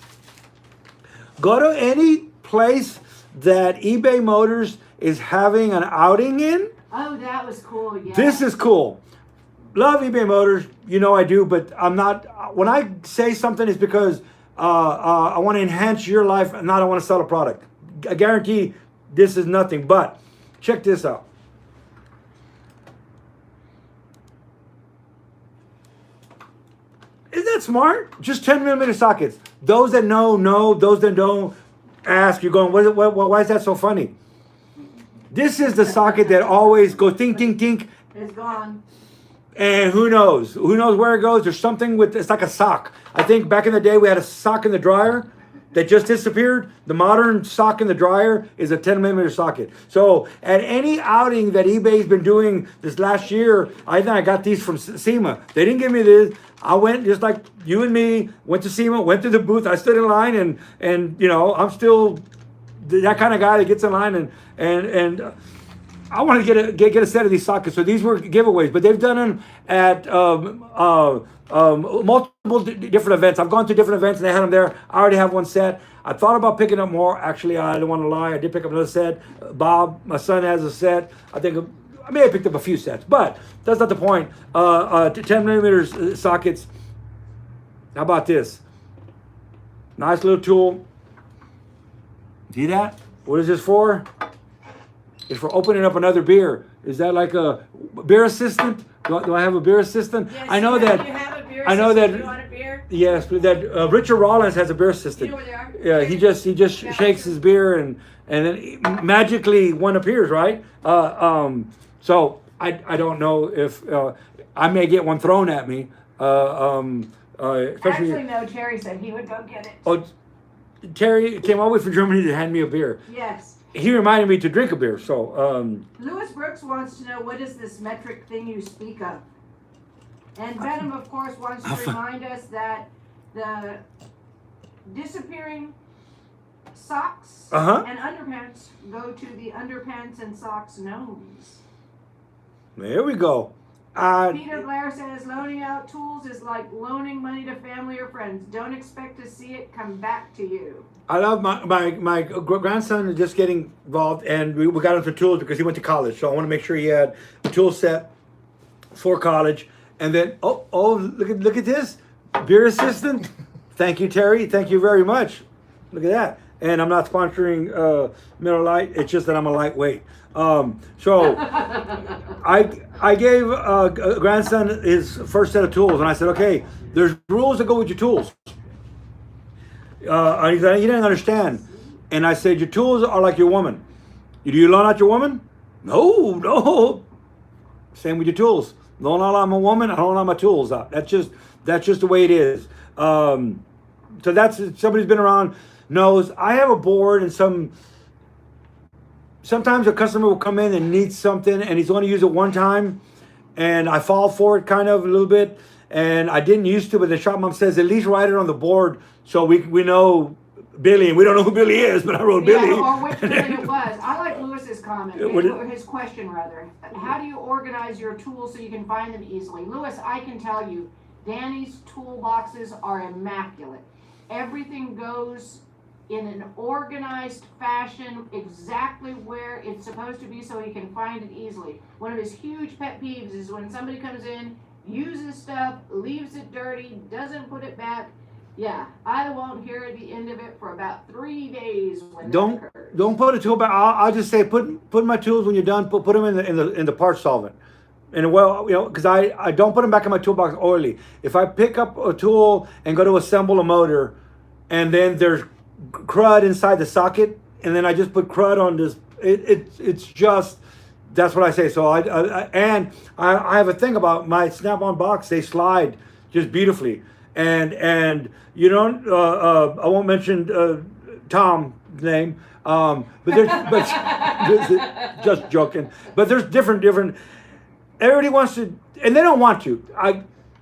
Go to any place that eBay Motors is having an outing in. Oh, that was cool, yeah. This is cool. Love eBay Motors, you know I do, but I'm not, when I say something, it's because I want to enhance your life, not I want to sell a product. I guarantee this is nothing, but check this out. Isn't that smart? Just 10mm sockets. Those that know. Those that don't, ask. You're going, why is that so funny? This is the socket that always goes ting, ting, ting. It's gone. And who knows? Who knows where it goes? There's something with, it's like a sock. I think back in the day we had a sock in the dryer that just disappeared. The modern sock in the dryer is a 10mm socket. So at any outing that eBay's been doing this last year, I think I got these from SEMA. They didn't give me this. I went just like you and me, went to SEMA, went to the booth. I stood in line and you know, I'm still that kind of guy that gets in line and I want to get a set of these sockets. So these were giveaways, but they've done them at multiple different events. I've gone to different events and they had them there. I already have one set. I thought about picking up more. Actually, I don't want to lie. I did pick up another set. Bob, my son, has a set. I may have picked up a few sets, but that's not the point. 10mm sockets. How about this? Nice little tool. See that? What is this for? It's for opening up another beer. Is that like a beer assistant? Do I have a beer assistant? Yes, I know that. You have a beer I know assistant. that. You want a beer? Yes, but that Richard Rollins has a beer assistant. You know where they are? Yeah, he just shakes his beer and then magically one appears, right? So I don't know if I may get one thrown at me. Especially. Actually, no. Terry said he would go get it. Oh, Terry came all the way from Germany to hand me a beer. Yes. He reminded me to drink a beer. So Lewis Brooks wants to know, what is this metric thing you speak of? And Venom, of course, wants to remind us that the disappearing socks and underpants go to the underpants and socks gnomes. there we go. Peter Blair says, loaning out tools is like loaning money to family or friends. Don't expect to see it come back to you. I love my grandson is just getting involved, and we got him some tools because he went to college. So I want to make sure he had a tool set for college. And then look at this beer assistant. Thank you, Terry. Thank you very much. Look at that. And I'm not sponsoring Miller Lite. It's just that I'm a lightweight. So I gave a grandson his first set of tools, and I said, okay, there's rules that go with your tools. And he said, he didn't understand. And I said, your tools are like your woman. Do you loan out your woman? No. Same with your tools. Loan out my woman, I don't loan out my tools out. That's just the way it is. So that's, somebody's been around knows. I have a board, and sometimes a customer will come in and need something and he's going to use it one time, and I fall for it kind of a little bit, and I didn't used to, but the shop mom says at least write it on the board so we know Billy, and we don't know who Billy is, but I wrote Billy. Or which Billy it was. I like Lewis's comment, his question rather. How do you organize your tools so you can find them easily? Lewis, I can tell you, Danny's toolboxes are immaculate. Everything goes in an organized fashion, exactly where it's supposed to be so he can find it easily. One of his huge pet peeves is when somebody comes in, uses stuff, leaves it dirty, doesn't put it back. Yeah, I won't hear the end of it for about 3 days when that occurs. Don't put a tool back. I'll just say put my tools when you're done. Put them in the part solvent. And well, you know, because I don't put them back in my toolbox oily. If I pick up a tool and go to assemble a motor, and then there's crud inside the socket, and then I just put crud on this, it's just, that's what I say. So I have a thing about my Snap-on box. They slide just beautifully, and you don't I won't mention Tom's name, but just joking, but there's different everybody wants to, and they don't want to.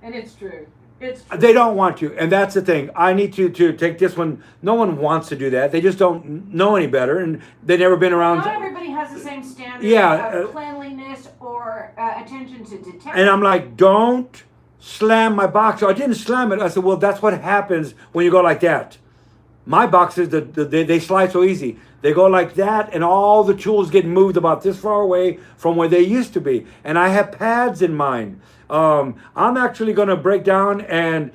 And it's true. They don't want to, and that's the thing. I need to take this one. No one wants to do that. They just don't know any better, and they've never been around. Not everybody has the same standard of cleanliness or attention to detail. And I'm like, don't slam my box. So I didn't slam it. I said, well, that's what happens when you go like that. My boxes, they slide so easy. They go like that, and all the tools get moved about this far away from where they used to be. And I have pads in mine. I'm actually going to break down, and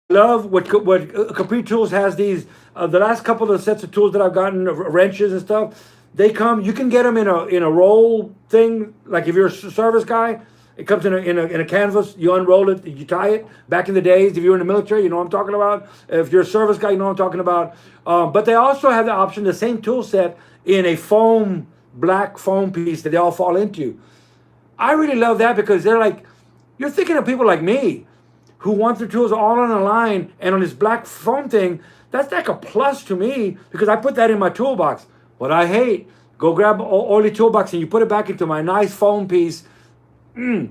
love what Capri Tools has these. The last couple of sets of tools that I've gotten, wrenches and stuff, they come. You can get them in a roll thing, like if you're a service guy, It comes in a canvas. You unroll it, you tie it. Back in the days, if you were in the military, you know what I'm talking about. If you're a service guy, you know what I'm talking about. But they also have the option, the same tool set in a black foam piece that they all fall into. I really love that because they're like, you're thinking of people like me who want their tools all on a line and on this black foam thing. That's like a plus to me because I put that in my toolbox. What I hate, go grab an oily toolbox and you put it back into my nice foam piece.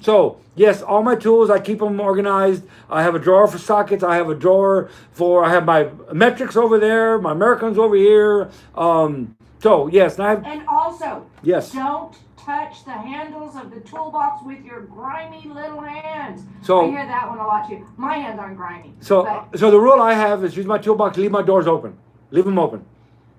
So yes, all my tools, I keep them organized. I have a drawer for sockets. I have a drawer I have my metrics over there, my Americans over here. So yes, and also, yes, don't touch the handles of the toolbox with your grimy little hands. So I hear that one a lot too. My hands aren't grimy. So the rule I have is use my toolbox, leave my doors open. Leave them open.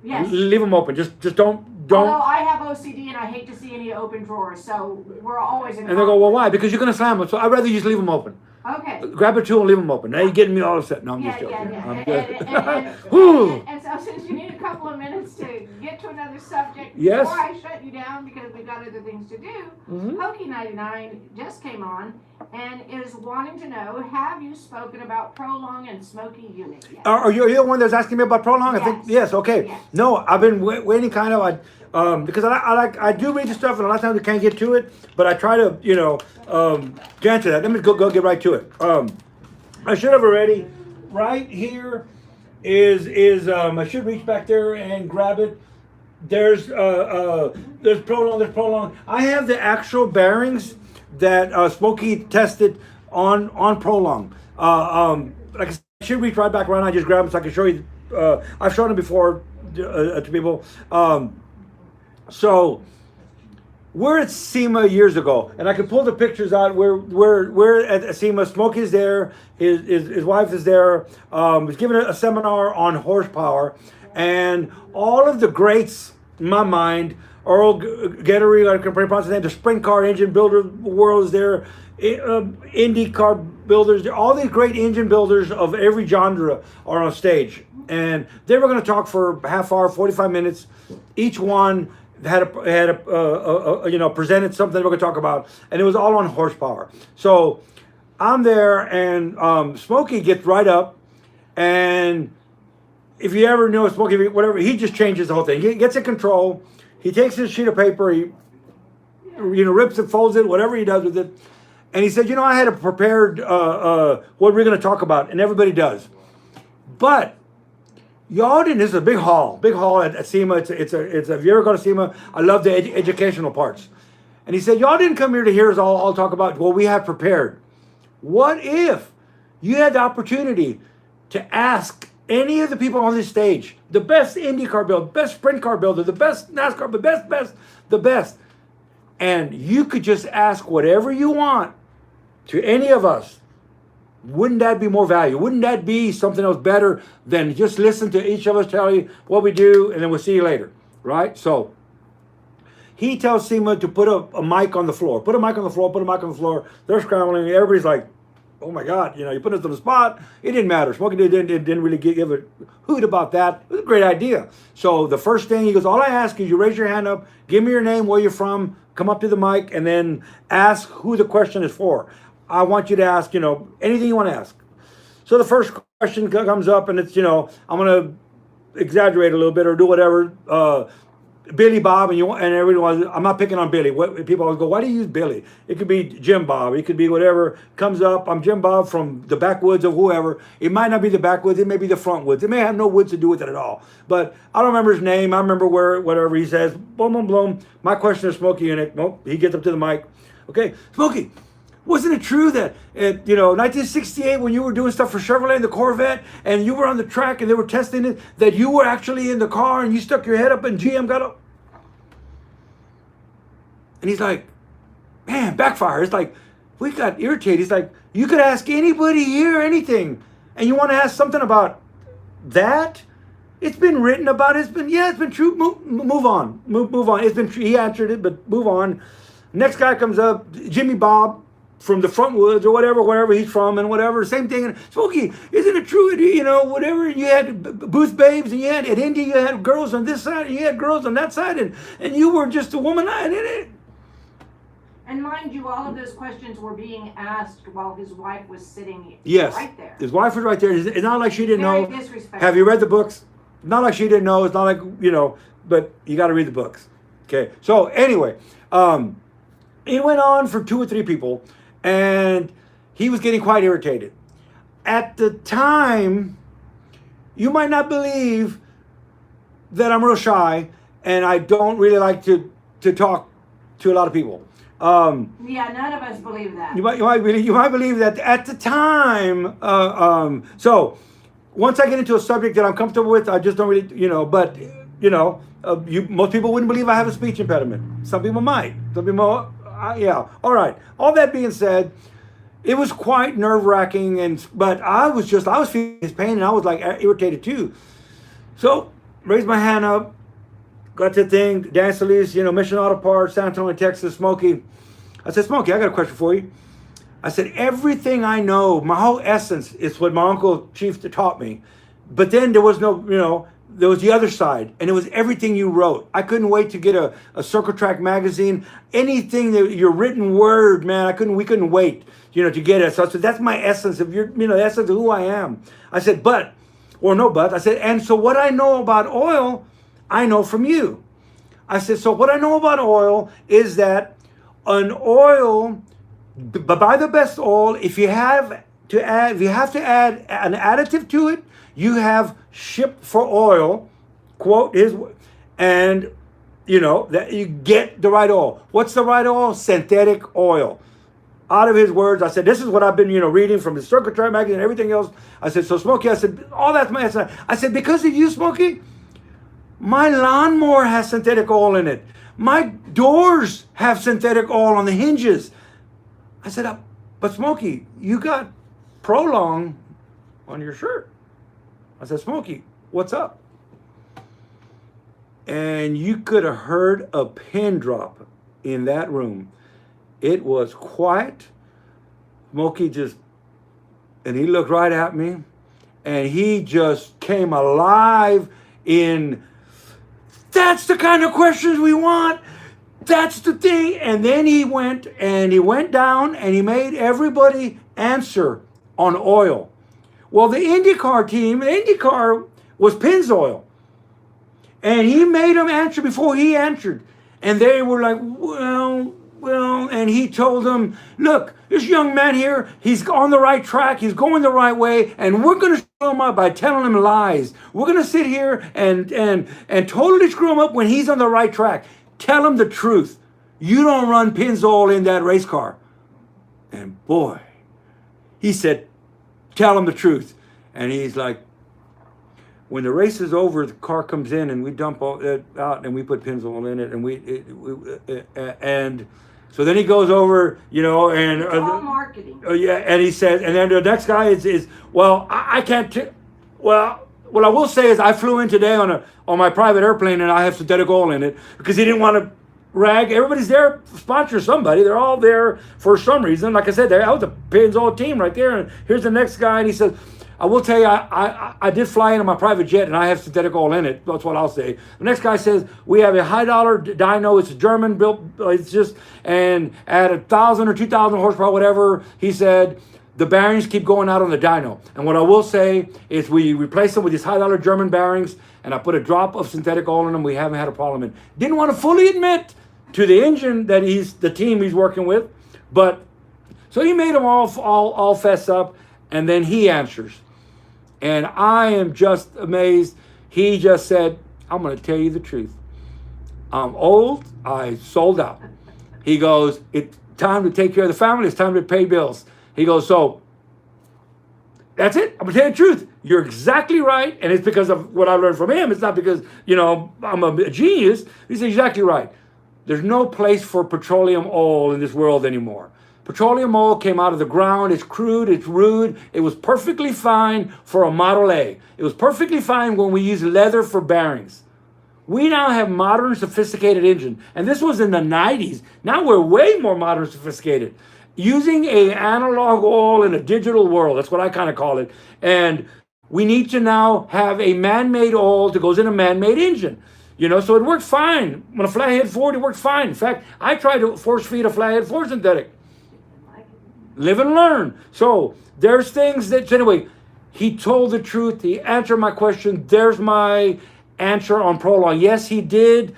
Yes. Leave them open. Just don't. Although I have OCD and I hate to see any open drawers, so we're always in. And they go, well, why? Because you're gonna slam them. So I'd rather you just leave them open. Okay. Grab a tool and leave them open. Now you're getting me all upset. No, I'm just joking. And so since you need a couple of minutes to get to another subject yes. before I shut you down because we've got other things to do, Pokey99 just came on and is wanting to know, have you spoken about Prolong and Smoky unit yet? Are you the one that's asking me about Prolong? Yes. I think yes. Okay. Yes. No, I've been waiting kind of. Because I do read the stuff and a lot of times I can't get to it, but I try to get into that. Let me go get right to it. I should have already. Right here is I should reach back there and grab it. There's Prolong. I have the actual bearings that Smokey tested on Prolong. Like I said, I should reach right back around. I just grab them so I can show you. I've shown them before to people. So we're at SEMA years ago, and I can pull the pictures out. We're at SEMA. Smokey is there. His wife is there. He's giving a seminar on horsepower, and all of the greats in my mind. Earl Gettery, I can pronounce his name. The sprint car engine builder world is there. Indy car builders. All these great engine builders of every genre are on stage, and they were going to talk for half hour, 45 minutes. Each one had presented something they were going to talk about, and it was all on horsepower. So I'm there, and Smokey gets right up, and if you ever know Smokey, whatever, he just changes the whole thing. He gets in control. He takes his sheet of paper, he rips it, folds it, whatever he does with it, and he said, I had a prepared what we're going to talk about, and everybody does, but y'all didn't. This is a big hall at SEMA. It's if you ever go to SEMA, I love the educational parts. And he said, y'all didn't come here to hear us all talk about what we have prepared. What if you had the opportunity to ask any of the people on this stage, the best IndyCar builder, best sprint car builder, the best NASCAR, the best, and you could just ask whatever you want to any of us? Wouldn't that be more value? Wouldn't that be something else better than just listen to each of us tell you what we do and then we'll see you later, right? So he tells SEMA to put a mic on the floor. Put a mic on the floor. They're scrambling. Everybody's like, oh my God, you put us on the spot. It didn't matter. Smokey didn't really give a hoot about that. It was a great idea. So the first thing, he goes, all I ask is you raise your hand up, give me your name, where you're from, come up to the mic, and then ask who the question is for. I want you to ask, anything you want to ask. So the first question comes up, and it's, I'm going to exaggerate a little bit or do whatever. Billy Bob, and everyone. I'm not picking on Billy. People always go, why do you use Billy? It could be Jim Bob. It could be whatever comes up. I'm Jim Bob from the backwoods of whoever. It might not be the backwoods. It may be the front woods. It may have no woods to do with it at all. But I don't remember his name. I remember whatever he says. Boom, boom, boom. My question is Smokey Unit. Nope. He gets up to the mic. Okay, Smokey. Wasn't it true that in 1968 when you were doing stuff for Chevrolet and the Corvette and you were on the track and they were testing it, that you were actually in the car and you stuck your head up and GM got up? And he's like, man, backfire. It's like, we got irritated. He's like, you could ask anybody here anything and you want to ask something about that? It's been written about. It's been true. Move on. Move on. It's been true. He answered it, but move on. Next guy comes up, Jimmy Bob from the front woods or wherever he's from and whatever, same thing. And Smokey, isn't it true, whatever, you had booth babes and you had, at Indy, you had girls on this side and you had girls on that side and you were just a woman. And mind you, all of those questions were being asked while his wife was sitting Yes. right there. His wife was right there. It's not like she didn't Very know. disrespectful. Have you read the books? Not like she didn't know. It's not like, but you got to read the books. Okay. So anyway, it went on for 2 or 3 people, and he was getting quite irritated. At the time, you might not believe that I'm real shy, and I don't really like to talk to a lot of people. Yeah, none of us believe that. You might believe that at the time. So once I get into a subject that I'm comfortable with, I just don't really, But most people wouldn't believe I have a speech impediment. Some people might. Some people, yeah. All right. All that being said, it was quite nerve-wracking, but I was feeling his pain, and I was like irritated too. So raised my hand up, got to the thing, Dan Solis, Mission Auto Parts, San Antonio, Texas, Smokey. I said, Smokey, I got a question for you. I said, everything I know, my whole essence is what my Uncle Chief taught me. But then there was there was the other side, and it was everything you wrote. I couldn't wait to get a Circle Track magazine, anything that your written word, man, we couldn't wait, to get it. So I said, that's my essence of the essence of who I am. I said, I said, and so what I know about oil, I know from you. I said, so what I know about oil is that an oil, buy the best oil. If you have to add an additive to it, you have shipped for oil, quote his, and that you get the right oil. What's the right oil? Synthetic oil. Out of his words, I said, this is what I've been, reading from the Circle Track magazine and everything else. I said, so Smokey, I said, all that's my answer. I said, because of you, Smokey, my lawnmower has synthetic oil in it. My doors have synthetic oil on the hinges. I said, but Smokey, you got Prolong on your shirt. I said, Smokey, what's up? And you could have heard a pin drop in that room. It was quiet. Smokey and he looked right at me, and he just came alive that's the kind of questions we want. That's the thing. And then he went down and he made everybody answer on oil. Well, the IndyCar was Pennzoil. And he made them answer before he answered. And they were like, well, and he told them, look, this young man here, he's on the right track, he's going the right way, and we're going to screw him up by telling him lies. We're going to sit here and totally screw him up when he's on the right track. Tell him the truth. You don't run Pennzoil in that race car. And boy, he said, tell him the truth. And he's like, when the race is over, the car comes in and we dump all it out and we put Pennzoil in it, and so then he goes over, and it's all marketing. Yeah, and he says, and then the next guy is well, I can't. Well, what I will say is I flew in today on my private airplane and I have synthetic oil in it because he didn't want to rag. Everybody's there to sponsor somebody. They're all there for some reason. Like I said, that was the Pennzoil team right there. And here's the next guy, and he says, I will tell you, I did fly into my private jet and I have synthetic oil in it. That's what I'll say. The next guy says, we have a $high dyno. It's a German built. It's just, and at 1,000 or 2,000 horsepower, whatever, he said, the bearings keep going out on the dyno. And what I will say is we replace them with these $high German bearings, and I put a drop of synthetic oil in them. We haven't had a problem. And didn't want to fully admit to the engine that the team he's working with. But, so he made them all fess up, and then he answers. And I am just amazed. He just said, I'm going to tell you the truth. I'm old. I sold out. He goes, it's time to take care of the family. It's time to pay bills. He goes, so that's it. I'm going to tell you the truth. You're exactly right. And it's because of what I learned from him. It's not because, I'm a genius. He's exactly right. There's no place for petroleum oil in this world anymore. Petroleum oil came out of the ground. It's crude. It's rude. It was perfectly fine for a Model A. It was perfectly fine when we used leather for bearings. We now have modern, sophisticated engine. And this was in the 90s. Now we're way more modern, sophisticated. Using an analog oil in a digital world. That's what I kind of call it. And we need to now have a man-made oil that goes in a man-made engine. You know, so it worked fine. When a flathead Ford, it worked fine. In fact, I tried to force feed a flathead Ford synthetic. Live and learn. So there's things that, anyway, he told the truth. He answered my question. There's my answer on Prolong. Yes, he did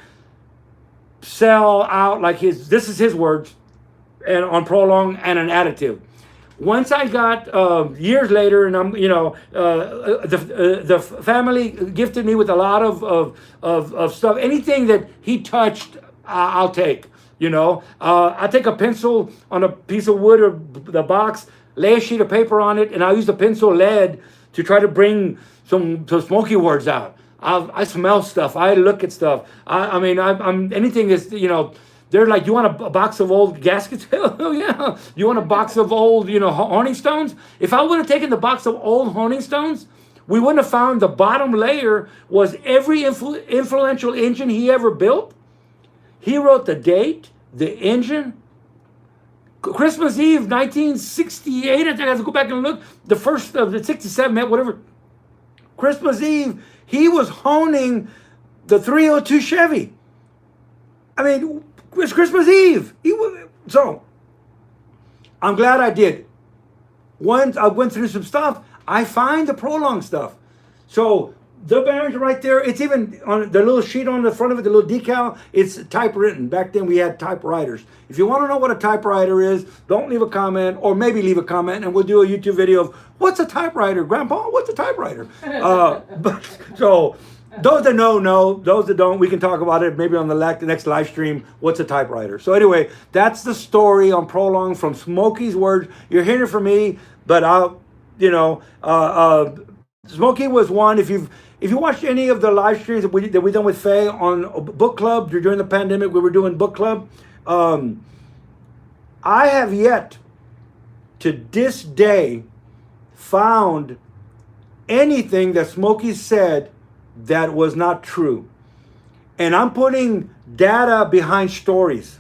sell out like this is his words, and on Prolong and an additive. Once I got years later, and I'm, you know, the family gifted me with a lot of stuff. Anything that he touched, I'll take. You know, I take a pencil on a piece of wood or the box, lay a sheet of paper on it, and I use the pencil lead to try to bring some smoky words out. I smell stuff. I look at stuff. I'm anything is, you know. They're like, you want a box of old gaskets? Hell yeah. You want a box of old, you know, honing stones? If I would have taken the box of old honing stones, we wouldn't have found the bottom layer was every influential engine he ever built. He wrote the date, the engine. Christmas Eve, 1968, I think I have to go back and look. The first of the 67, whatever. Christmas Eve, he was honing the 302 Chevy. I mean, it's Christmas Eve. So, I'm glad I did. Once I went through some stuff, I find the Prolong stuff. So, the bearings are right there. It's even on the little sheet on the front of it, the little decal, it's typewritten. Back then we had typewriters. If you want to know what a typewriter is, don't leave a comment, or maybe leave a comment and we'll do a YouTube video of, what's a typewriter? Grandpa, what's a typewriter? So, those that know. Those that don't, we can talk about it maybe on the next live stream. What's a typewriter? So anyway, that's the story on Prolong from Smokeys' words. You're hearing it from me, but Smokey was one. If you watched any of the live streams that we done with Faye on book club during the pandemic, we were doing book club. I have yet to this day found anything that Smokey said that was not true. And I'm putting data behind stories.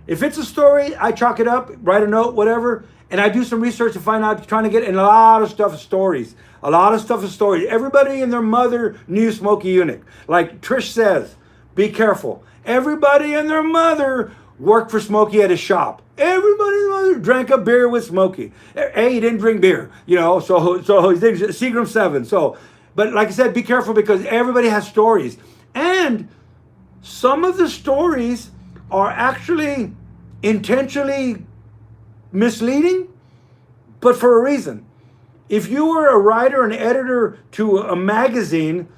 If it's a story, I chalk it up, write a note, whatever, and I do some research to find out, trying to get, and a lot of stuff is stories. A lot of stuff is stories. Everybody and their mother knew Smokey Eunuch. Like Trish says, be careful. Everybody and their mother worked for Smokey at his shop. Everybody's mother drank a beer with Smokey. He didn't drink beer, you know, so he did Seagram 7. So, but like I said, be careful because everybody has stories. And some of the stories are actually intentionally misleading, but for a reason. If you were a writer and editor to a magazine,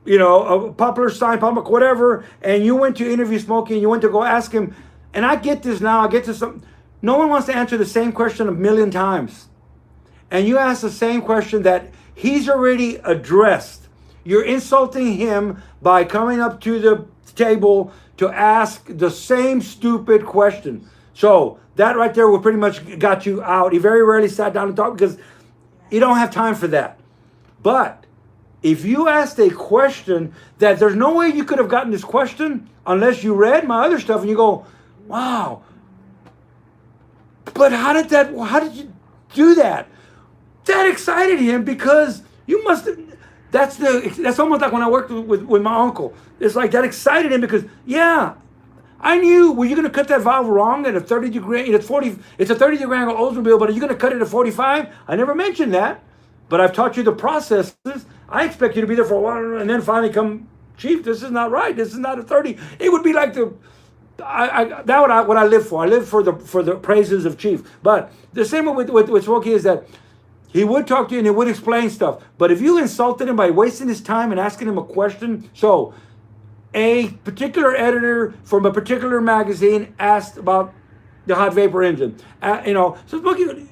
you know, a Popular Science, Public, whatever, and you went to interview Smokey and you went to go ask him, and I get this now, I get to some, no one wants to answer the same question a million times. And you ask the same question that he's already addressed. You're insulting him by coming up to the table to ask the same stupid question. So that right there will pretty much got you out. He very rarely sat down and talked because you don't have time for that. But if you asked a question that there's no way you could have gotten this question unless you read my other stuff and you go, wow, but how did you do that? That excited him because you must have, that's almost like when I worked with my uncle. It's like that excited him because, yeah, I knew, were you going to cut that valve wrong at a 30 degree, it's a 30 degree angle Oldsmobile, but are you going to cut it at 45? I never mentioned that, but I've taught you the processes. I expect you to be there for a while and then finally come, Chief, this is not right. This is not a 30. It would be like what I live for. I live for the praises of Chief. But the same with Smokey is that he would talk to you and he would explain stuff. But if you insulted him by wasting his time and asking him a question, so a particular editor from a particular magazine asked about the hot vapor engine. So Smokey,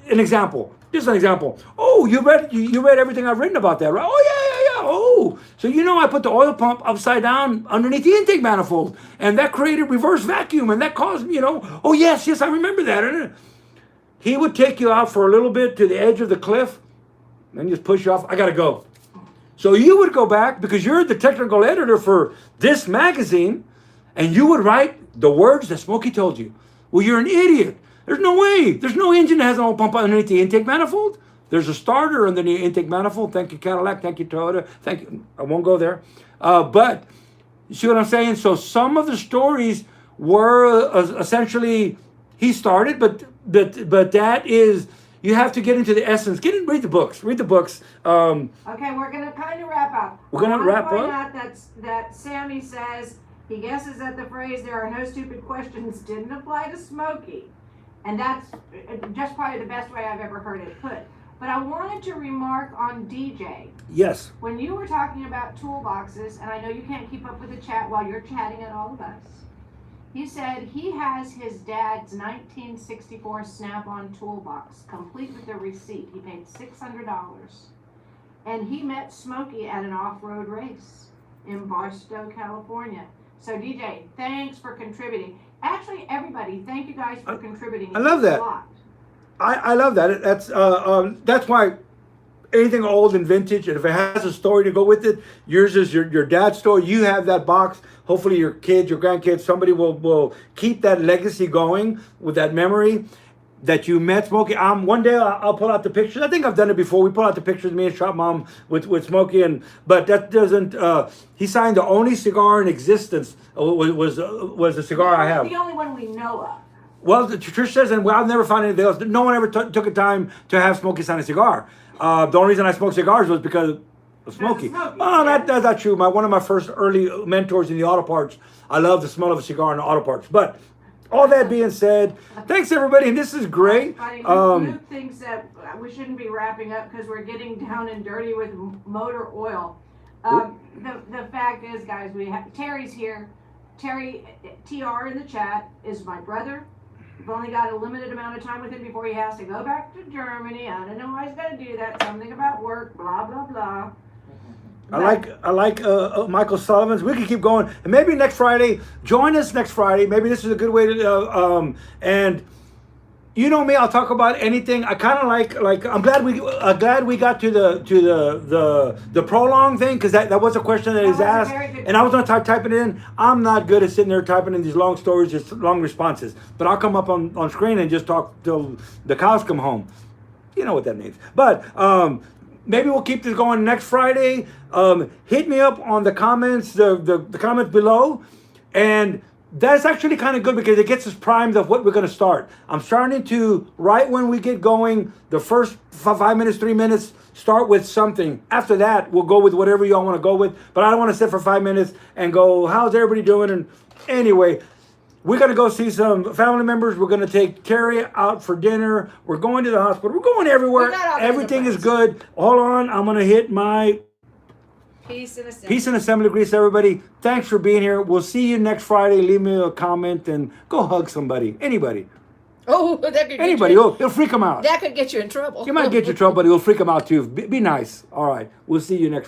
just an example. Oh, you read everything I've written about that, right? Oh, yeah. Oh, so I put the oil pump upside down underneath the intake manifold, and that created reverse vacuum, and that caused, oh, yes, I remember that. And he would take you out for a little bit to the edge of the cliff, and then just push you off. I got to go. So you would go back, because you're the technical editor for this magazine, and you would write the words that Smokey told you. Well, you're an idiot. There's no way. There's no engine that has an oil pump underneath the intake manifold. There's a starter underneath the intake manifold. Thank you, Cadillac. Thank you, Toyota. Thank you. I won't go there. But You see what I'm saying? So some of the stories were essentially he started, but that is you have to get into the essence. Read the books. Read the books. Okay, we're gonna kind of wrap up. We're gonna wrap point up. out that Sammy says he guesses that the phrase "there are no stupid questions" didn't apply to Smokey, and that's just probably the best way I've ever heard it put. But I wanted to remark on DJ. Yes. When you were talking about toolboxes, and I know you can't keep up with the chat while you're chatting at all of us, he said he has his dad's 1964 Snap-on toolbox, complete with the receipt. He paid $600. And he met Smokey at an off-road race in Barstow, California. So DJ, thanks for contributing. Actually, everybody, thank you guys for contributing. I love that. I love that. That's why anything old and vintage, and if it has a story to go with it, yours is your dad's story. You have that box. Hopefully your kids, your grandkids, somebody will keep that legacy going with that memory that you met Smokey. One day I'll pull out the pictures. I think I've done it before. We pull out the pictures of me and Shop Mom with Smokey, but that doesn't. He signed the only cigar in existence was the cigar I have. The only one we know of. Well, Trish says, and I've never found anything else. No one ever took a time to have Smokey sign a cigar. The only reason I smoked cigars was because of Smokey. Oh, that's not true. One of my first early mentors in the auto parts. I love the smell of a cigar in the auto parts. But all that being said, thanks everybody, and this is great. Luke thinks that we shouldn't be wrapping up because we're getting down and dirty with motor oil. The fact is, guys, Terry's here. Terry, TR in the chat, is my brother. We've only got a limited amount of time with him before he has to go back to Germany. I don't know why he's got to do that. Something about work, blah, blah, blah. I like Michael Sullivan's. We can keep going, and maybe next Friday. Join us next Friday. Maybe this is a good way to. And you know me, I'll talk about anything. I kind of like. I'm glad we got to the prolong thing because that was a question that is asked, and I was gonna type it in. I'm not good at sitting there typing in these long stories, just long responses. But I'll come up on screen and just talk till the cows come home. You know what that means. But maybe we'll keep this going next Friday. Hit me up on the comments, the comments below, and that's actually kind of good because it gets us primed of what we're going to start. I'm starting to, right when we get going, the first 5 minutes, 3 minutes, start with something. After that, we'll go with whatever y'all want to go with. But I don't want to sit for 5 minutes and go, how's everybody doing? And anyway, we're going to go see some family members. We're going to take Carrie out for dinner. We're going to the hospital. We're going everywhere. Everything is good. Hold on. I'm going to hit my peace and assembly grease, everybody. Thanks for being here. We'll see you next Friday. Leave me a comment and go hug somebody. Anybody. Oh, that could anybody. It'll freak them out. That could get you in trouble. You might get you in trouble, but it'll freak them out too. Be nice. All right. We'll see you next